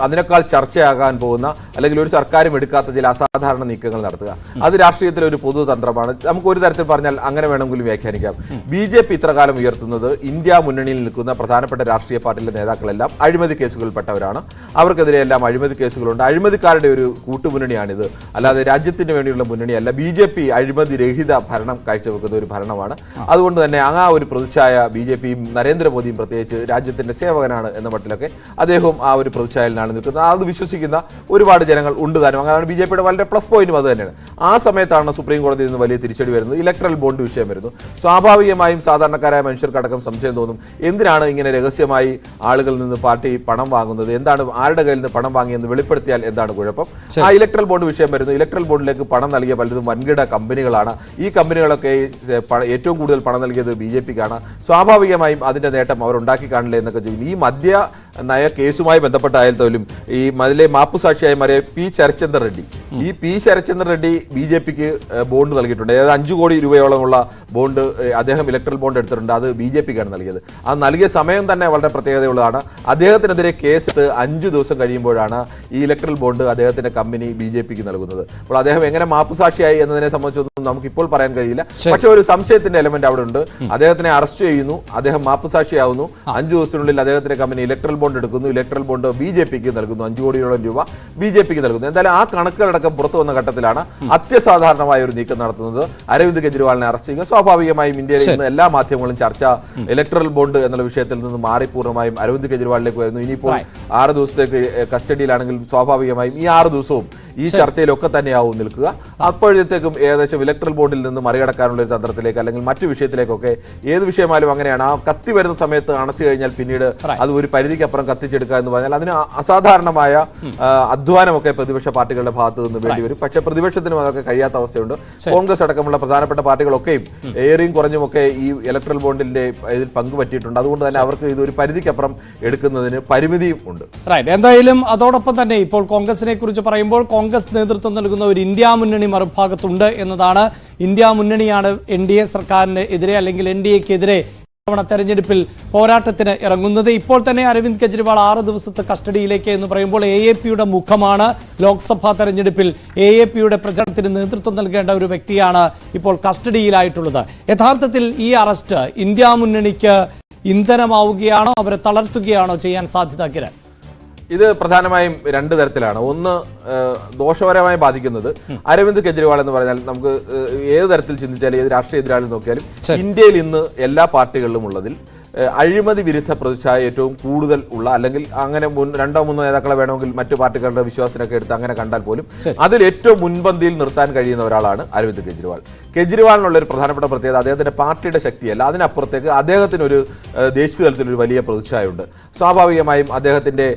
അതിനേക്കാൾ ചർച്ചയാകാൻ പോകുന്ന, അല്ലെങ്കിൽ ഒരു സർക്കാരും എടുക്കാത്ത ചില അസാധാരണ നീക്കങ്ങൾ നടത്തുക, അത് രാഷ്ട്രീയത്തിലെ ഒരു പൊതുതന്ത്രമാണ്. നമുക്ക് ഒരു തരത്തിൽ പറഞ്ഞാൽ അങ്ങനെ വേണമെങ്കിലും വ്യാഖ്യാനിക്കാം. BJP ഇത്രകാലം ഉയർത്തുന്നത് ഇന്ത്യ മുന്നണിയിൽ നിൽക്കുന്ന പ്രധാനപ്പെട്ട രാഷ്ട്രീയ പാർട്ടിയിലെ നേതാക്കളെല്ലാം അഴിമതി കേസുകളിൽപ്പെട്ടവരാണ്, അവർക്കെതിരെയെല്ലാം അഴിമതി കേസുകളുണ്ട്, അഴിമതിക്കാരുടെ ഒരു കൂട്ടുമുന്നണിയാണിത്, അല്ലാതെ രാജ്യത്തിന് വേണ്ടിയുള്ള മുന്നണിയല്ല. BJP അഴിമതി രഹിത ഭരണം കാഴ്ചവെക്കുന്ന ഒരു ഭരണമാണ്. അതുകൊണ്ട് തന്നെ ആ ഒരു പ്രതിച്ഛായ BJPയും നരേന്ദ്രമോദിയും പ്രത്യേകിച്ച് രാജ്യത്തിന്റെ സേവകനാണ് എന്ന മട്ടിലൊക്കെ അദ്ദേഹം ആ ഒരു പ്രതിച്ഛായയിലാണ് നിൽക്കുന്നത്. അത് വിശ്വസിക്കുന്ന ഒരുപാട് ജനങ്ങൾ ഉണ്ട് താനും. അങ്ങനെ BJPയുടെ വളരെ പ്ലസ് പോയിന്റും അത് തന്നെയാണ്. ആ സമയത്താണ് സുപ്രീം കോടതിയിൽ നിന്ന് വലിയ തിരിച്ചടി വരുന്നത്. ഇലക്ട്രൽ ബോണ്ട് വിഷയം വരുന്നു. സ്വാഭാവികമായും സാധാരണക്കാരായ മനുഷ്യർക്കടക്കം സംശയം തോന്നും, എന്തിനാണ് ഇങ്ങനെ രഹസ്യമായി ആളുകളിൽ നിന്ന് പാർട്ടി പണം വാങ്ങുന്നത്, എന്താണ് ആരുടെ കയ്യിൽ നിന്ന് പണം വാങ്ങിയെന്ന് വെളിപ്പെടുത്തിയാൽ എന്താണ് കുഴപ്പം? ആ ഇലക്ട്രൽ ബോണ്ട് വിഷയം വരുന്നു. ഇലക്ട്രൽ ബോണ്ടിലേക്ക് പണം നൽകിയ പലതും വൻകിട കമ്പനികളാണ്. ഈ കമ്പനികളൊക്കെ ഏറ്റവും കൂടുതൽ പണം നൽകിയത് BJPക്കാണ്. സ്വാഭാവികമായും അതിന്റെ നേട്ടം അവർ ഉണ്ടാക്കി കാണില്ല എന്നൊക്കെ ചെയ്യും. ഈ മദ്യ നയ കേസുമായി ബന്ധപ്പെട്ടായാലും ഈ അതിലെ മാപ്പുസാക്ഷിയായി മാറിയ പി ശരത്ചന്ദ്ര റെഡ്ഡി, ഈ പി ശരത്ചന്ദ്ര റെഡ്ഡി BJPക്ക് ബോണ്ട് നൽകിയിട്ടുണ്ട്. അതായത് 5 കോടി രൂപയോളമുള്ള ബോണ്ട് അദ്ദേഹം ഇലക്ട്രൽ ബോണ്ട് എടുത്തിട്ടുണ്ട്. അത് BJPക്കാണ് നൽകിയത്. അത് നൽകിയ സമയം തന്നെ വളരെ പ്രത്യേകതയുള്ളതാണ്. അദ്ദേഹത്തിനെതിരെ കേസ് 5 ദിവസം കഴിയുമ്പോഴാണ് ഈ ഇലക്ട്രൽ ബോണ്ട് അദ്ദേഹത്തിന്റെ കമ്പനി BJPക്ക് നൽകുന്നത്. അപ്പോൾ അദ്ദേഹം എങ്ങനെ മാപ്പുസാക്ഷിയായി എന്നതിനെ സംബന്ധിച്ചൊന്നും നമുക്കിപ്പോൾ പറയാൻ കഴിയില്ല. പക്ഷെ ഒരു സംശയത്തിന്റെ എലമെന്റ് അവിടെ ഉണ്ട്. അദ്ദേഹത്തിനെ അറസ്റ്റ് ചെയ്യുന്നു, അദ്ദേഹം മാപ്പുസാക്ഷിയാവുന്നു. 5 ദിവസത്തിനുള്ളിൽ അദ്ദേഹത്തിന്റെ കമ്പനി ഇലക്ട്രൽ ബോണ്ട് എടുക്കുന്നു. ഇലക്ട്രൽ ബോണ്ട് BJPക്ക് നൽകുന്നു. 5 കോടിയോളം രൂപ BJPക്ക് നൽകുന്നു. എന്തായാലും ആ കണക്കുകളടക്കം പുറത്തു വന്ന ഘട്ടത്തിലാണ് അത്യസാധാരണമായ ഒരു നീക്കം നടത്തുന്നത്. അരവിന്ദ് കെജ്രിവാളിനെ അറസ്റ്റ് ചെയ്യുക. സ്വാഭാവികമായും ഇന്ത്യയിൽ നിന്ന് എല്ലാ മാധ്യമങ്ങളും ചർച്ച ഇലക്ട്രൽ ബോണ്ട് എന്നുള്ള വിഷയത്തിൽ നിന്ന് മാറി പൂർണ്ണമായും അരവിന്ദ് കെജ്രിവാളിലേക്ക് വരുന്നു. ഇനിയിപ്പോൾ 6 ദിവസത്തേക്ക് കസ്റ്റഡിയിലാണെങ്കിൽ സ്വാഭാവികമായും ഈ 6 ദിവസവും ഈ ചർച്ചയിലൊക്കെ തന്നെയാവും നിൽക്കുക. അപ്പോഴത്തേക്കും ഏകദേശം ഇലക്ട്രൽ ബോണ്ടിൽ നിന്ന് മറികടക്കാനുള്ള ഒരു തന്ത്രത്തിലേക്ക് അല്ലെങ്കിൽ മറ്റു വിഷയത്തിലേക്കൊക്കെ, ഏത് വിഷയമായാലും അങ്ങനെയാണ്, ആ കത്തി വരുന്ന സമയത്ത് അണച്ചു കഴിഞ്ഞാൽ പിന്നീട് അത് ഒരു പരിധിക്കപ്പുറം കത്തിച്ചെടുക്കുക എന്ന് പറഞ്ഞാൽ അതിന് അസാധാരണമായ അധ്വാനമൊക്കെ പ്രതിപക്ഷ പാർട്ടികളുടെ ഭാഗത്ത് നിന്ന് വേണ്ടി വരും. പക്ഷേ പ്രതിപക്ഷത്തിനും അതൊക്കെ കഴിയാത്ത അവസ്ഥയുണ്ട്. കോൺഗ്രസ് അടക്കമുള്ള പ്രധാനപ്പെട്ട പാർട്ടികളൊക്കെയും ഏറിയും കുറഞ്ഞുമൊക്കെ ഈ ഇലക്ട്രൽ ബോണ്ടിന്റെ ഇതിൽ പങ്കുപറ്റിയിട്ടുണ്ട്. അതുകൊണ്ട് തന്നെ അവർക്ക് ഇത് ഒരു പരിധിക്കപ്പുറം എടുക്കുന്നതിന് പരിമിതിയും ഉണ്ട്. എന്തായാലും അതോടൊപ്പം തന്നെ ഇപ്പോൾ കോൺഗ്രസിനെ കുറിച്ച് പറയുമ്പോൾ കോൺഗ്രസ് നേതൃത്വം നൽകുന്ന ഒരു ഇന്ത്യ മുന്നണി മറുഭാഗത്തുണ്ട് എന്നതാണ്. ഇന്ത്യ മുന്നണിയാണ് NDA സർക്കാരിന് എതിരെ അല്ലെങ്കിൽ NDAക്കെതിരെ തെരഞ്ഞെടുപ്പിൽ പോരാട്ടത്തിന് ഇറങ്ങുന്നത്. ഇപ്പോൾ തന്നെ അരവിന്ദ് കെജ്രിവാൾ 6 ദിവസത്തെ കസ്റ്റഡിയിലേക്ക് എന്ന് പറയുമ്പോൾ AAPയുടെ മുഖമാണ് ലോക്സഭാ തെരഞ്ഞെടുപ്പിൽ AAPയുടെ പ്രചരണത്തിന് നേതൃത്വം നൽകേണ്ട ഒരു വ്യക്തിയാണ് ഇപ്പോൾ കസ്റ്റഡിയിലായിട്ടുള്ളത്. യഥാർത്ഥത്തിൽ ഈ അറസ്റ്റ് ഇന്ത്യ മുന്നണിക്ക് ഇന്ധനമാവുകയാണോ, അവരെ തളർത്തുകയാണോ ചെയ്യാൻ സാധ്യത? കിരൺ, ഇത് പ്രധാനമായും 2 തരത്തിലാണ്. ഒന്ന്, ദോഷപരമായി ബാധിക്കുന്നത് അരവിന്ദ് കെജ്രിവാൾ എന്ന് പറഞ്ഞാൽ നമുക്ക് ഏത് തരത്തിൽ ചിന്തിച്ചാലും ഏത് രാഷ്ട്രീയ എതിരാളി നോക്കിയാലും ഇന്ത്യയിൽ ഇന്ന് എല്ലാ പാർട്ടികളിലും ഉള്ളതിൽ അഴിമതി വിരുദ്ധ പ്രതിച്ഛായ ഏറ്റവും കൂടുതൽ ഉള്ള, അല്ലെങ്കിൽ അങ്ങനെ 2-3 നേതാക്കളെ വേണമെങ്കിൽ മറ്റു പാർട്ടികളുടെ വിശ്വാസത്തിനൊക്കെ എടുത്ത് അങ്ങനെ കണ്ടാൽ പോലും അതിൽ ഏറ്റവും മുൻപന്തിയിൽ നിർത്താൻ കഴിയുന്ന ഒരാളാണ് അരവിന്ദ് കെജ്രിവാൾ. കെജ്രിവാളിനുള്ള ഒരു പ്രധാനപ്പെട്ട പ്രത്യേകത അദ്ദേഹത്തിന്റെ പാർട്ടിയുടെ ശക്തിയല്ല, അതിനപ്പുറത്തേക്ക് അദ്ദേഹത്തിനൊരു ദേശീയ തലത്തിലൊരു വലിയ പ്രതിച്ഛായയുണ്ട്. സ്വാഭാവികമായും അദ്ദേഹത്തിന്റെ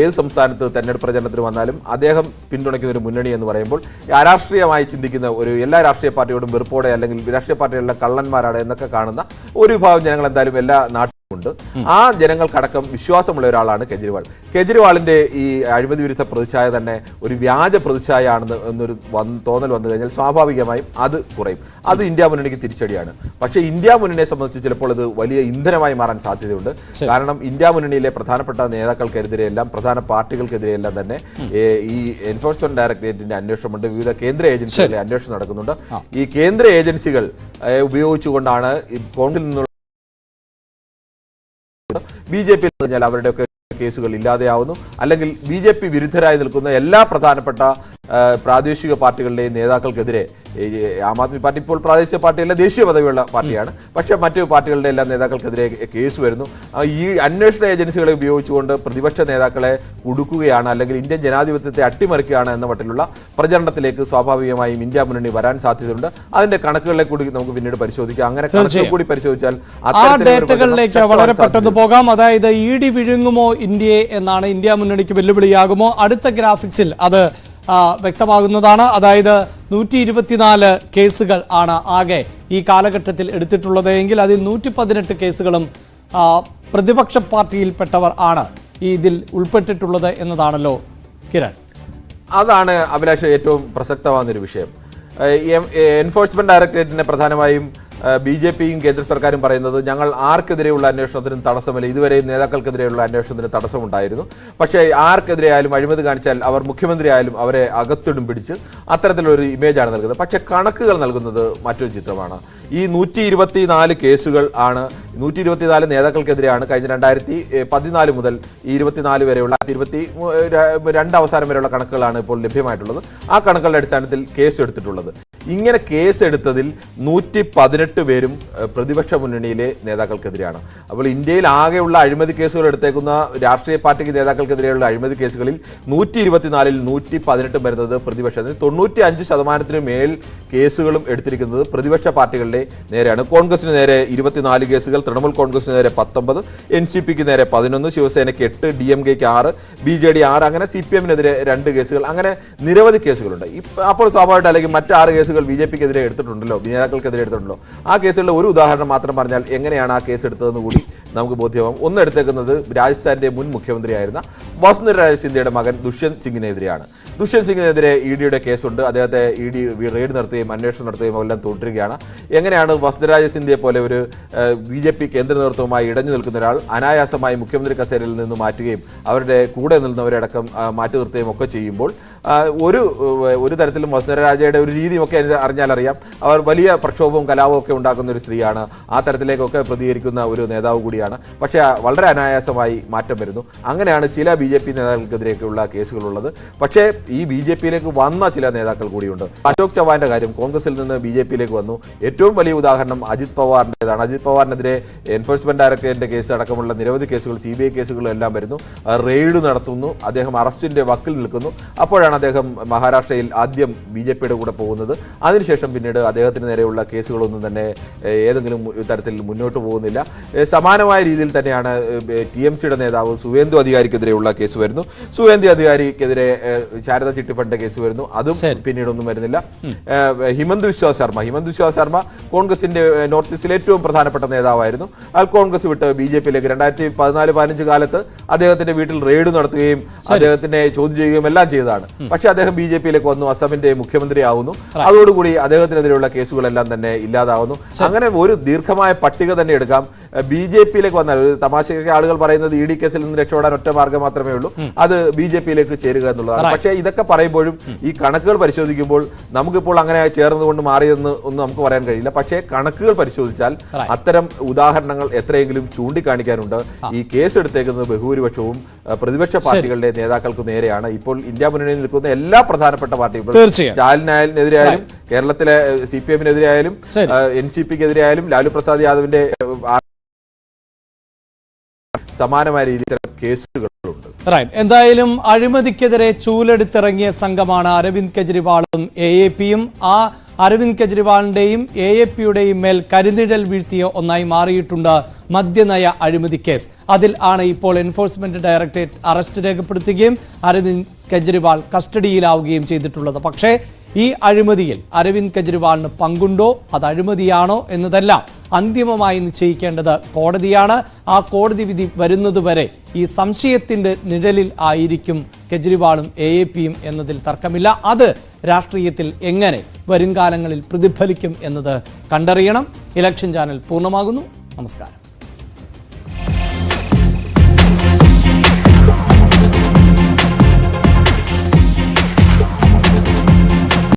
ഏത് സംസ്ഥാനത്ത് തെരഞ്ഞെടുപ്പ് പ്രചരണത്തിന് വന്നാലും അദ്ദേഹം പിന്തുണയ്ക്കുന്ന ഒരു മുന്നണി എന്ന് പറയുമ്പോൾ അരാഷ്ട്രീയമായി ചിന്തിക്കുന്ന ഒരു എല്ലാ രാഷ്ട്രീയ പാർട്ടിയോടും വെറുപ്പോടെ അല്ലെങ്കിൽ രാഷ്ട്രീയ പാർട്ടികളിലെ കള്ളന്മാരാണ് എന്നൊക്കെ കാണുന്ന ഒരു വിഭാഗം ജനങ്ങൾ എന്തായാലും എല്ലാ നാട്ടിലുണ്ട്. ആ ജനങ്ങൾക്കടക്കം വിശ്വാസമുള്ള ഒരാളാണ് കെജ്രിവാൾ. കെജ്രിവാളിന്റെ ഈ അഴിമതി വിരുദ്ധ പ്രതിച്ഛായ തന്നെ ഒരു വ്യാജ പ്രതിച്ഛായയാണെന്ന് എന്നൊരു തോന്നൽ വന്നു കഴിഞ്ഞാൽ സ്വാഭാവികമായും അത് കുറയും. അത് ഇന്ത്യ മുന്നണിക്ക് തിരിച്ചടിയാണ്. പക്ഷേ ഇന്ത്യ മുന്നണിയെ സംബന്ധിച്ച് ചിലപ്പോൾ ഇത് വലിയ ഇന്ധനമായി മാറാൻ സാധ്യതയുണ്ട്. കാരണം ഇന്ത്യ മുന്നണിയിലെ പ്രധാനപ്പെട്ട നേതാക്കൾക്കെതിരെയെല്ലാം പ്രധാന പാർട്ടികൾക്കെതിരെയെല്ലാം തന്നെ ഈ എൻഫോഴ്സ്മെന്റ് ഡയറക്ടറേറ്റിന്റെ അന്വേഷണമുണ്ട്. വിവിധ കേന്ദ്ര ഏജൻസികളിലെ അന്വേഷണം നടക്കുന്നുണ്ട്. ഈ കേന്ദ്ര ഏജൻസികൾ ഉപയോഗിച്ചുകൊണ്ടാണ് കോൺഗ്രസിൽ നിന്നുള്ള BJP പറഞ്ഞാൽ അവരുടെയൊക്കെ കേസുകൾ ഇല്ലാതെയാവുന്നു. അല്ലെങ്കിൽ BJP വിരുദ്ധരായി നിൽക്കുന്ന എല്ലാ പ്രധാനപ്പെട്ട പ്രാദേശിക പാർട്ടികളുടെയും നേതാക്കൾക്കെതിരെ, ആം ആദ്മി പാർട്ടി ഇപ്പോൾ പ്രാദേശിക പാർട്ടിയല്ല, ദേശീയ പദവിയുള്ള പാർട്ടിയാണ്, പക്ഷേ മറ്റു പാർട്ടികളുടെ എല്ലാ നേതാക്കൾക്കെതിരെ കേസ് വരുന്നു. ഈ അന്വേഷണ ഏജൻസികളെ ഉപയോഗിച്ചുകൊണ്ട് പ്രതിപക്ഷ നേതാക്കളെ കുടുക്കുകയാണ്, അല്ലെങ്കിൽ ഇന്ത്യൻ ജനാധിപത്യത്തെ അട്ടിമറിക്കുകയാണ് എന്ന മട്ടിലുള്ള പ്രചരണത്തിലേക്ക് സ്വാഭാവികമായും ഇന്ത്യ മുന്നണി വരാൻ സാധ്യതയുണ്ട്. അതിന്റെ കണക്കുകളെ കൂടി നമുക്ക് പിന്നീട് പരിശോധിക്കാം. അങ്ങനെ കണക്കുകൾ കൂടി പരിശോധിച്ചാൽ ഡേറ്റകളിലേക്ക് വളരെ പെട്ടെന്ന് പോകാം. അതായത് ED വിഴുങ്ങുമോ ഇന്ത്യയെ എന്നാണ്, ഇന്ത്യ മുന്നണിക്ക് വെല്ലുവിളിയാകുമോ? അടുത്ത ഗ്രാഫിക്സിൽ അത് വ്യക്തമാകുന്നതാണ്. അതായത് 124 കേസുകൾ ആണ് ആകെ ഈ കാലഘട്ടത്തിൽ എടുത്തിട്ടുള്ളത് എങ്കിൽ അതിൽ 118 കേസുകളും പ്രതിപക്ഷ പാർട്ടിയിൽപ്പെട്ടവർ ആണ് ഇതിൽ ഉൾപ്പെട്ടിട്ടുള്ളത് എന്നതാണല്ലോ കിരൺ. അതാണ് അഭിലാഷ് ഏറ്റവും പ്രസക്തമാകുന്നൊരു വിഷയം. എൻഫോഴ്സ്മെന്റ് ഡയറക്ടറേറ്റിനെ പ്രധാനമായും BJPയും കേന്ദ്ര സർക്കാരും പറയുന്നത് ഞങ്ങൾ ആർക്കെതിരെയുള്ള അന്വേഷണത്തിനും തടസ്സമില്ല, ഇതുവരെ നേതാക്കൾക്കെതിരെയുള്ള അന്വേഷണത്തിന് തടസ്സമുണ്ടായിരുന്നു, പക്ഷേ ആർക്കെതിരെ ആയാലും അഴിമതി കാണിച്ചാൽ അവർ മുഖ്യമന്ത്രി ആയാലും അവരെ അകത്തിടും പിടിച്ച് അത്തരത്തിലൊരു ഇമേജാണ് നൽകുന്നത്. പക്ഷേ കണക്കുകൾ നൽകുന്നത് മറ്റൊരു ചിത്രമാണ്. ഈ 124 കേസുകൾ ആണ്, 124 നേതാക്കൾക്കെതിരെയാണ് കഴിഞ്ഞ 2014 മുതൽ ഈ 24 വരെയുള്ള 22 അവസാനം വരെയുള്ള കണക്കുകളാണ് ഇപ്പോൾ ലഭ്യമായിട്ടുള്ളത്. ആ കണക്കുകളുടെ അടിസ്ഥാനത്തിൽ കേസ് എടുത്തിട്ടുള്ളത്. ഇങ്ങനെ കേസെടുത്തതിൽ 118 പേരും പ്രതിപക്ഷ മുന്നണിയിലെ നേതാക്കൾക്കെതിരെയാണ്. അപ്പോൾ ഇന്ത്യയിൽ ആകെയുള്ള അഴിമതി കേസുകൾ എടുത്തേക്കുന്ന രാഷ്ട്രീയ പാർട്ടിക്ക് നേതാക്കൾക്കെതിരെയുള്ള അഴിമതി കേസുകളിൽ 124-ൽ 118 വരുന്നത് പ്രതിപക്ഷത്തിന്. 95% മേൽ കേസുകളും എടുത്തിരിക്കുന്നത് പ്രതിപക്ഷ പാർട്ടികളുടെ നേരെയാണ്. കോൺഗ്രസിന് നേരെ 24 കേസുകൾ, തൃണമൂൽ കോൺഗ്രസിന് നേരെ 19, NCPക്ക് നേരെ 11, ശിവസേനയ്ക്ക് 8, DMKക്ക് 6, BJD 6, അങ്ങനെ CPMനെതിരെ 2 കേസുകൾ, അങ്ങനെ നിരവധി കേസുകളുണ്ട്. അപ്പോൾ സ്വാഭാവികമായിട്ട് അല്ലെങ്കിൽ മറ്റ് 6 കേസുകൾ BJPക്കെതിരെ എടുത്തിട്ടുണ്ടല്ലോ, നേതാക്കൾക്കെതിരെ എടുത്തിട്ടുണ്ടല്ലോ. ആ കേസുകളുടെ ഒരു ഉദാഹരണം മാത്രം പറഞ്ഞാൽ എങ്ങനെയാണ് ആ കേസ് എടുത്തതെന്ന് കൂടി നമുക്ക് ബോധ്യമാകും. ഒന്ന് എടുത്തേക്കുന്നത് രാജസ്ഥാന്റെ മുൻ മുഖ്യമന്ത്രിയായിരുന്ന വസുന്ധര സിന്ധ്യയുടെ മകൻ ദുഷ്യന്ത് സിംഗിനെതിരെയാണ്. ദുഷ്യന്ത് സിംഗിനെതിരെ EDയുടെ കേസുണ്ട്. അദ്ദേഹത്തെ ED റെയ്ഡ് നടത്തുകയും അന്വേഷണം നടത്തുകയും എല്ലാം തുടരുകയാണ്. എങ്ങനെയാണ് വസുന്ധര സിന്ധ്യയെ പോലെ ഒരു BJP കേന്ദ്ര നേതൃത്വവുമായി ഇടഞ്ഞു നിൽക്കുന്ന ഒരാൾ അനായാസമായി മുഖ്യമന്ത്രി കസേരയിൽ നിന്ന് മാറ്റുകയും അവരുടെ കൂടെ നിന്നവരടക്കം മാറ്റി നിർത്തുകയും ഒക്കെ ചെയ്യുമ്പോൾ ഒരു തരത്തിലും വസുന്ധര രാജയുടെ ഒരു രീതിയുമൊക്കെ അറിഞ്ഞാലറിയാം. അവർ വലിയ പ്രക്ഷോഭവും കലാപവും ഒക്കെ ഉണ്ടാക്കുന്ന ഒരു സ്ത്രീയാണ്. ആ തരത്തിലേക്കൊക്കെ പ്രതികരിക്കുന്ന ഒരു നേതാവ് കൂടിയാണ്. പക്ഷേ വളരെ അനായാസമായി മാറ്റം വരുന്നു. അങ്ങനെയാണ് ചില BJP നേതാക്കൾക്കെതിരെയൊക്കെയുള്ള കേസുകളുള്ളത്. പക്ഷേ ഈ BJPയിലേക്ക് വന്ന ചില നേതാക്കൾ കൂടിയുണ്ട്. അശോക് ചവാന്റെ കാര്യം കോൺഗ്രസിൽ നിന്ന് BJPയിലേക്ക് വന്നു. ഏറ്റവും വലിയ ഉദാഹരണം അജിത് പവാറിൻ്റെതാണ്. അജിത് പവാറിനെതിരെ എൻഫോഴ്സ്മെന്റ് ഡയറക്ടറേറ്റിന്റെ കേസ് അടക്കമുള്ള നിരവധി കേസുകൾ, CBI കേസുകളും എല്ലാം വരുന്നു. റെയ്ഡ് നടത്തുന്നു. അദ്ദേഹം അറസ്റ്റിന്റെ വക്കിൽ നിൽക്കുന്നു. അപ്പോഴാണ് അദ്ദേഹം മഹാരാഷ്ട്രയിൽ ആദ്യം BJPയുടെ കൂടെ പോകുന്നത്. അതിനുശേഷം പിന്നീട് അദ്ദേഹത്തിന് നേരെയുള്ള കേസുകളൊന്നും തന്നെ ഏതെങ്കിലും തരത്തിൽ മുന്നോട്ട് പോകുന്നില്ല. സമാനമായ രീതിയിൽ തന്നെയാണ് TMCയുടെ നേതാവ് സുവേന്ദു അധികാരിക്കെതിരെയുള്ള കേസ് വരുന്നു. സുവേന്ദു അധികാരിക്കെതിരെ ശാരദ ചിട്ടി ഫണ്ടിന്റെ കേസ് വരുന്നു. അതും പിന്നീടൊന്നും വരുന്നില്ല. ഹിമന്ത് വിശ്വ ശർമ്മ കോൺഗ്രസിന്റെ നോർത്ത് ഈസ്റ്റിലെ ഏറ്റവും പ്രധാനപ്പെട്ട നേതാവായിരുന്നു. അയാൾ കോൺഗ്രസ് വിട്ട് BJPയിലേക്ക് 2014-15 കാലത്ത് അദ്ദേഹത്തിന്റെ വീട്ടിൽ റെയ്ഡ് നടത്തുകയും അദ്ദേഹത്തിനെ ചോദ്യം ചെയ്യുകയും എല്ലാം ചെയ്തതാണ്. പക്ഷെ അദ്ദേഹം BJPയിലേക്ക് വന്നു, അസമിന്റെ മുഖ്യമന്ത്രിയാവുന്നു. അതോടുകൂടി അദ്ദേഹത്തിനെതിരെയുള്ള കേസുകളെല്ലാം തന്നെ ഇല്ലാതാവുന്നു. അങ്ങനെ ഒരു ദീർഘമായ പട്ടിക തന്നെ എടുക്കാം. BJPയിലേക്ക് വന്നാൽ ഒരു തമാശയൊക്കെ ആളുകൾ പറയുന്നത് ED കേസിൽ നിന്ന് രക്ഷപ്പെടാൻ ഒറ്റ മാർഗ്ഗം മാത്രമേ ഉള്ളൂ, അത് BJPയിലേക്ക് ചേരുക എന്നുള്ളതാണ്. പക്ഷേ ഇതൊക്കെ പറയുമ്പോഴും ഈ കണക്കുകൾ പരിശോധിക്കുമ്പോൾ നമുക്കിപ്പോൾ അങ്ങനെ ചേർന്നുകൊണ്ട് മാറിയെന്ന് ഒന്നും നമുക്ക് പറയാൻ കഴിയില്ല. പക്ഷേ കണക്കുകൾ പരിശോധിച്ചാൽ അത്തരം ഉദാഹരണങ്ങൾ എത്രയെങ്കിലും ചൂണ്ടിക്കാണിക്കാനുണ്ട്. ഈ കേസ് എടുത്തേക്കുന്നത് ബഹുഭൂരിപക്ഷവും പ്രതിപക്ഷ പാർട്ടികളുടെ നേതാക്കൾക്ക് നേരെയാണ്. ഇപ്പോൾ ഇന്ത്യ മുന്നണിയിൽ നിൽക്കുന്ന എല്ലാ പ്രധാനപ്പെട്ട പാർട്ടികളും സ്റ്റാലിനെതിരെയായാലും കേരളത്തിലെ CPMനെതിരെയായാലും NCPക്കെതിരെയായാലും ലാലു പ്രസാദ് യാദവിന്റെ സമാനമായ രീതിയിൽ കേസുകളുണ്ട്. എന്തായാലും അഴിമതിക്കെതിരെ ചൂലെടുത്തിറങ്ങിയ സംഘമാണ് അരവിന്ദ് കെജ്രിവാളും AAPയും. ആ അരവിന്ദ് കെജ്രിവാളിന്റെയും AAPയുടെയും മേൽ കരിനിഴൽ വീഴ്ത്തിയ ഒന്നായി മാറിയിട്ടുണ്ട് മദ്യനയ അഴിമതി കേസ്. അതിൽ ആണ് ഇപ്പോൾ എൻഫോഴ്സ്മെന്റ് ഡയറക്ടറേറ്റ് അറസ്റ്റ് രേഖപ്പെടുത്തുകയും അരവിന്ദ് കെജ്രിവാൾ കസ്റ്റഡിയിലാവുകയും ചെയ്തിട്ടുള്ളത്. പക്ഷേ ഈ അഴിമതിയിൽ അരവിന്ദ് കെജ്രിവാളിന് പങ്കുണ്ടോ, അത് അഴിമതിയാണോ എന്നതെല്ലാം അന്തിമമായി നിശ്ചയിക്കേണ്ടത് കോടതിയാണ്. ആ കോടതി വിധി വരുന്നതുവരെ ഈ സംശയത്തിന്റെ നിഴലിൽ ആയിരിക്കും കെജ്രിവാളും AAPയും എന്നതിൽ തർക്കമില്ല. അത് രാഷ്ട്രീയത്തിൽ എങ്ങനെ വരും കാലങ്ങളിൽ പ്രതിഫലിക്കും എന്നത് കണ്ടറിയണം. ഇലക്ഷൻ ചാനൽ പൂർണ്ണമാകുന്നു. നമസ്കാരം.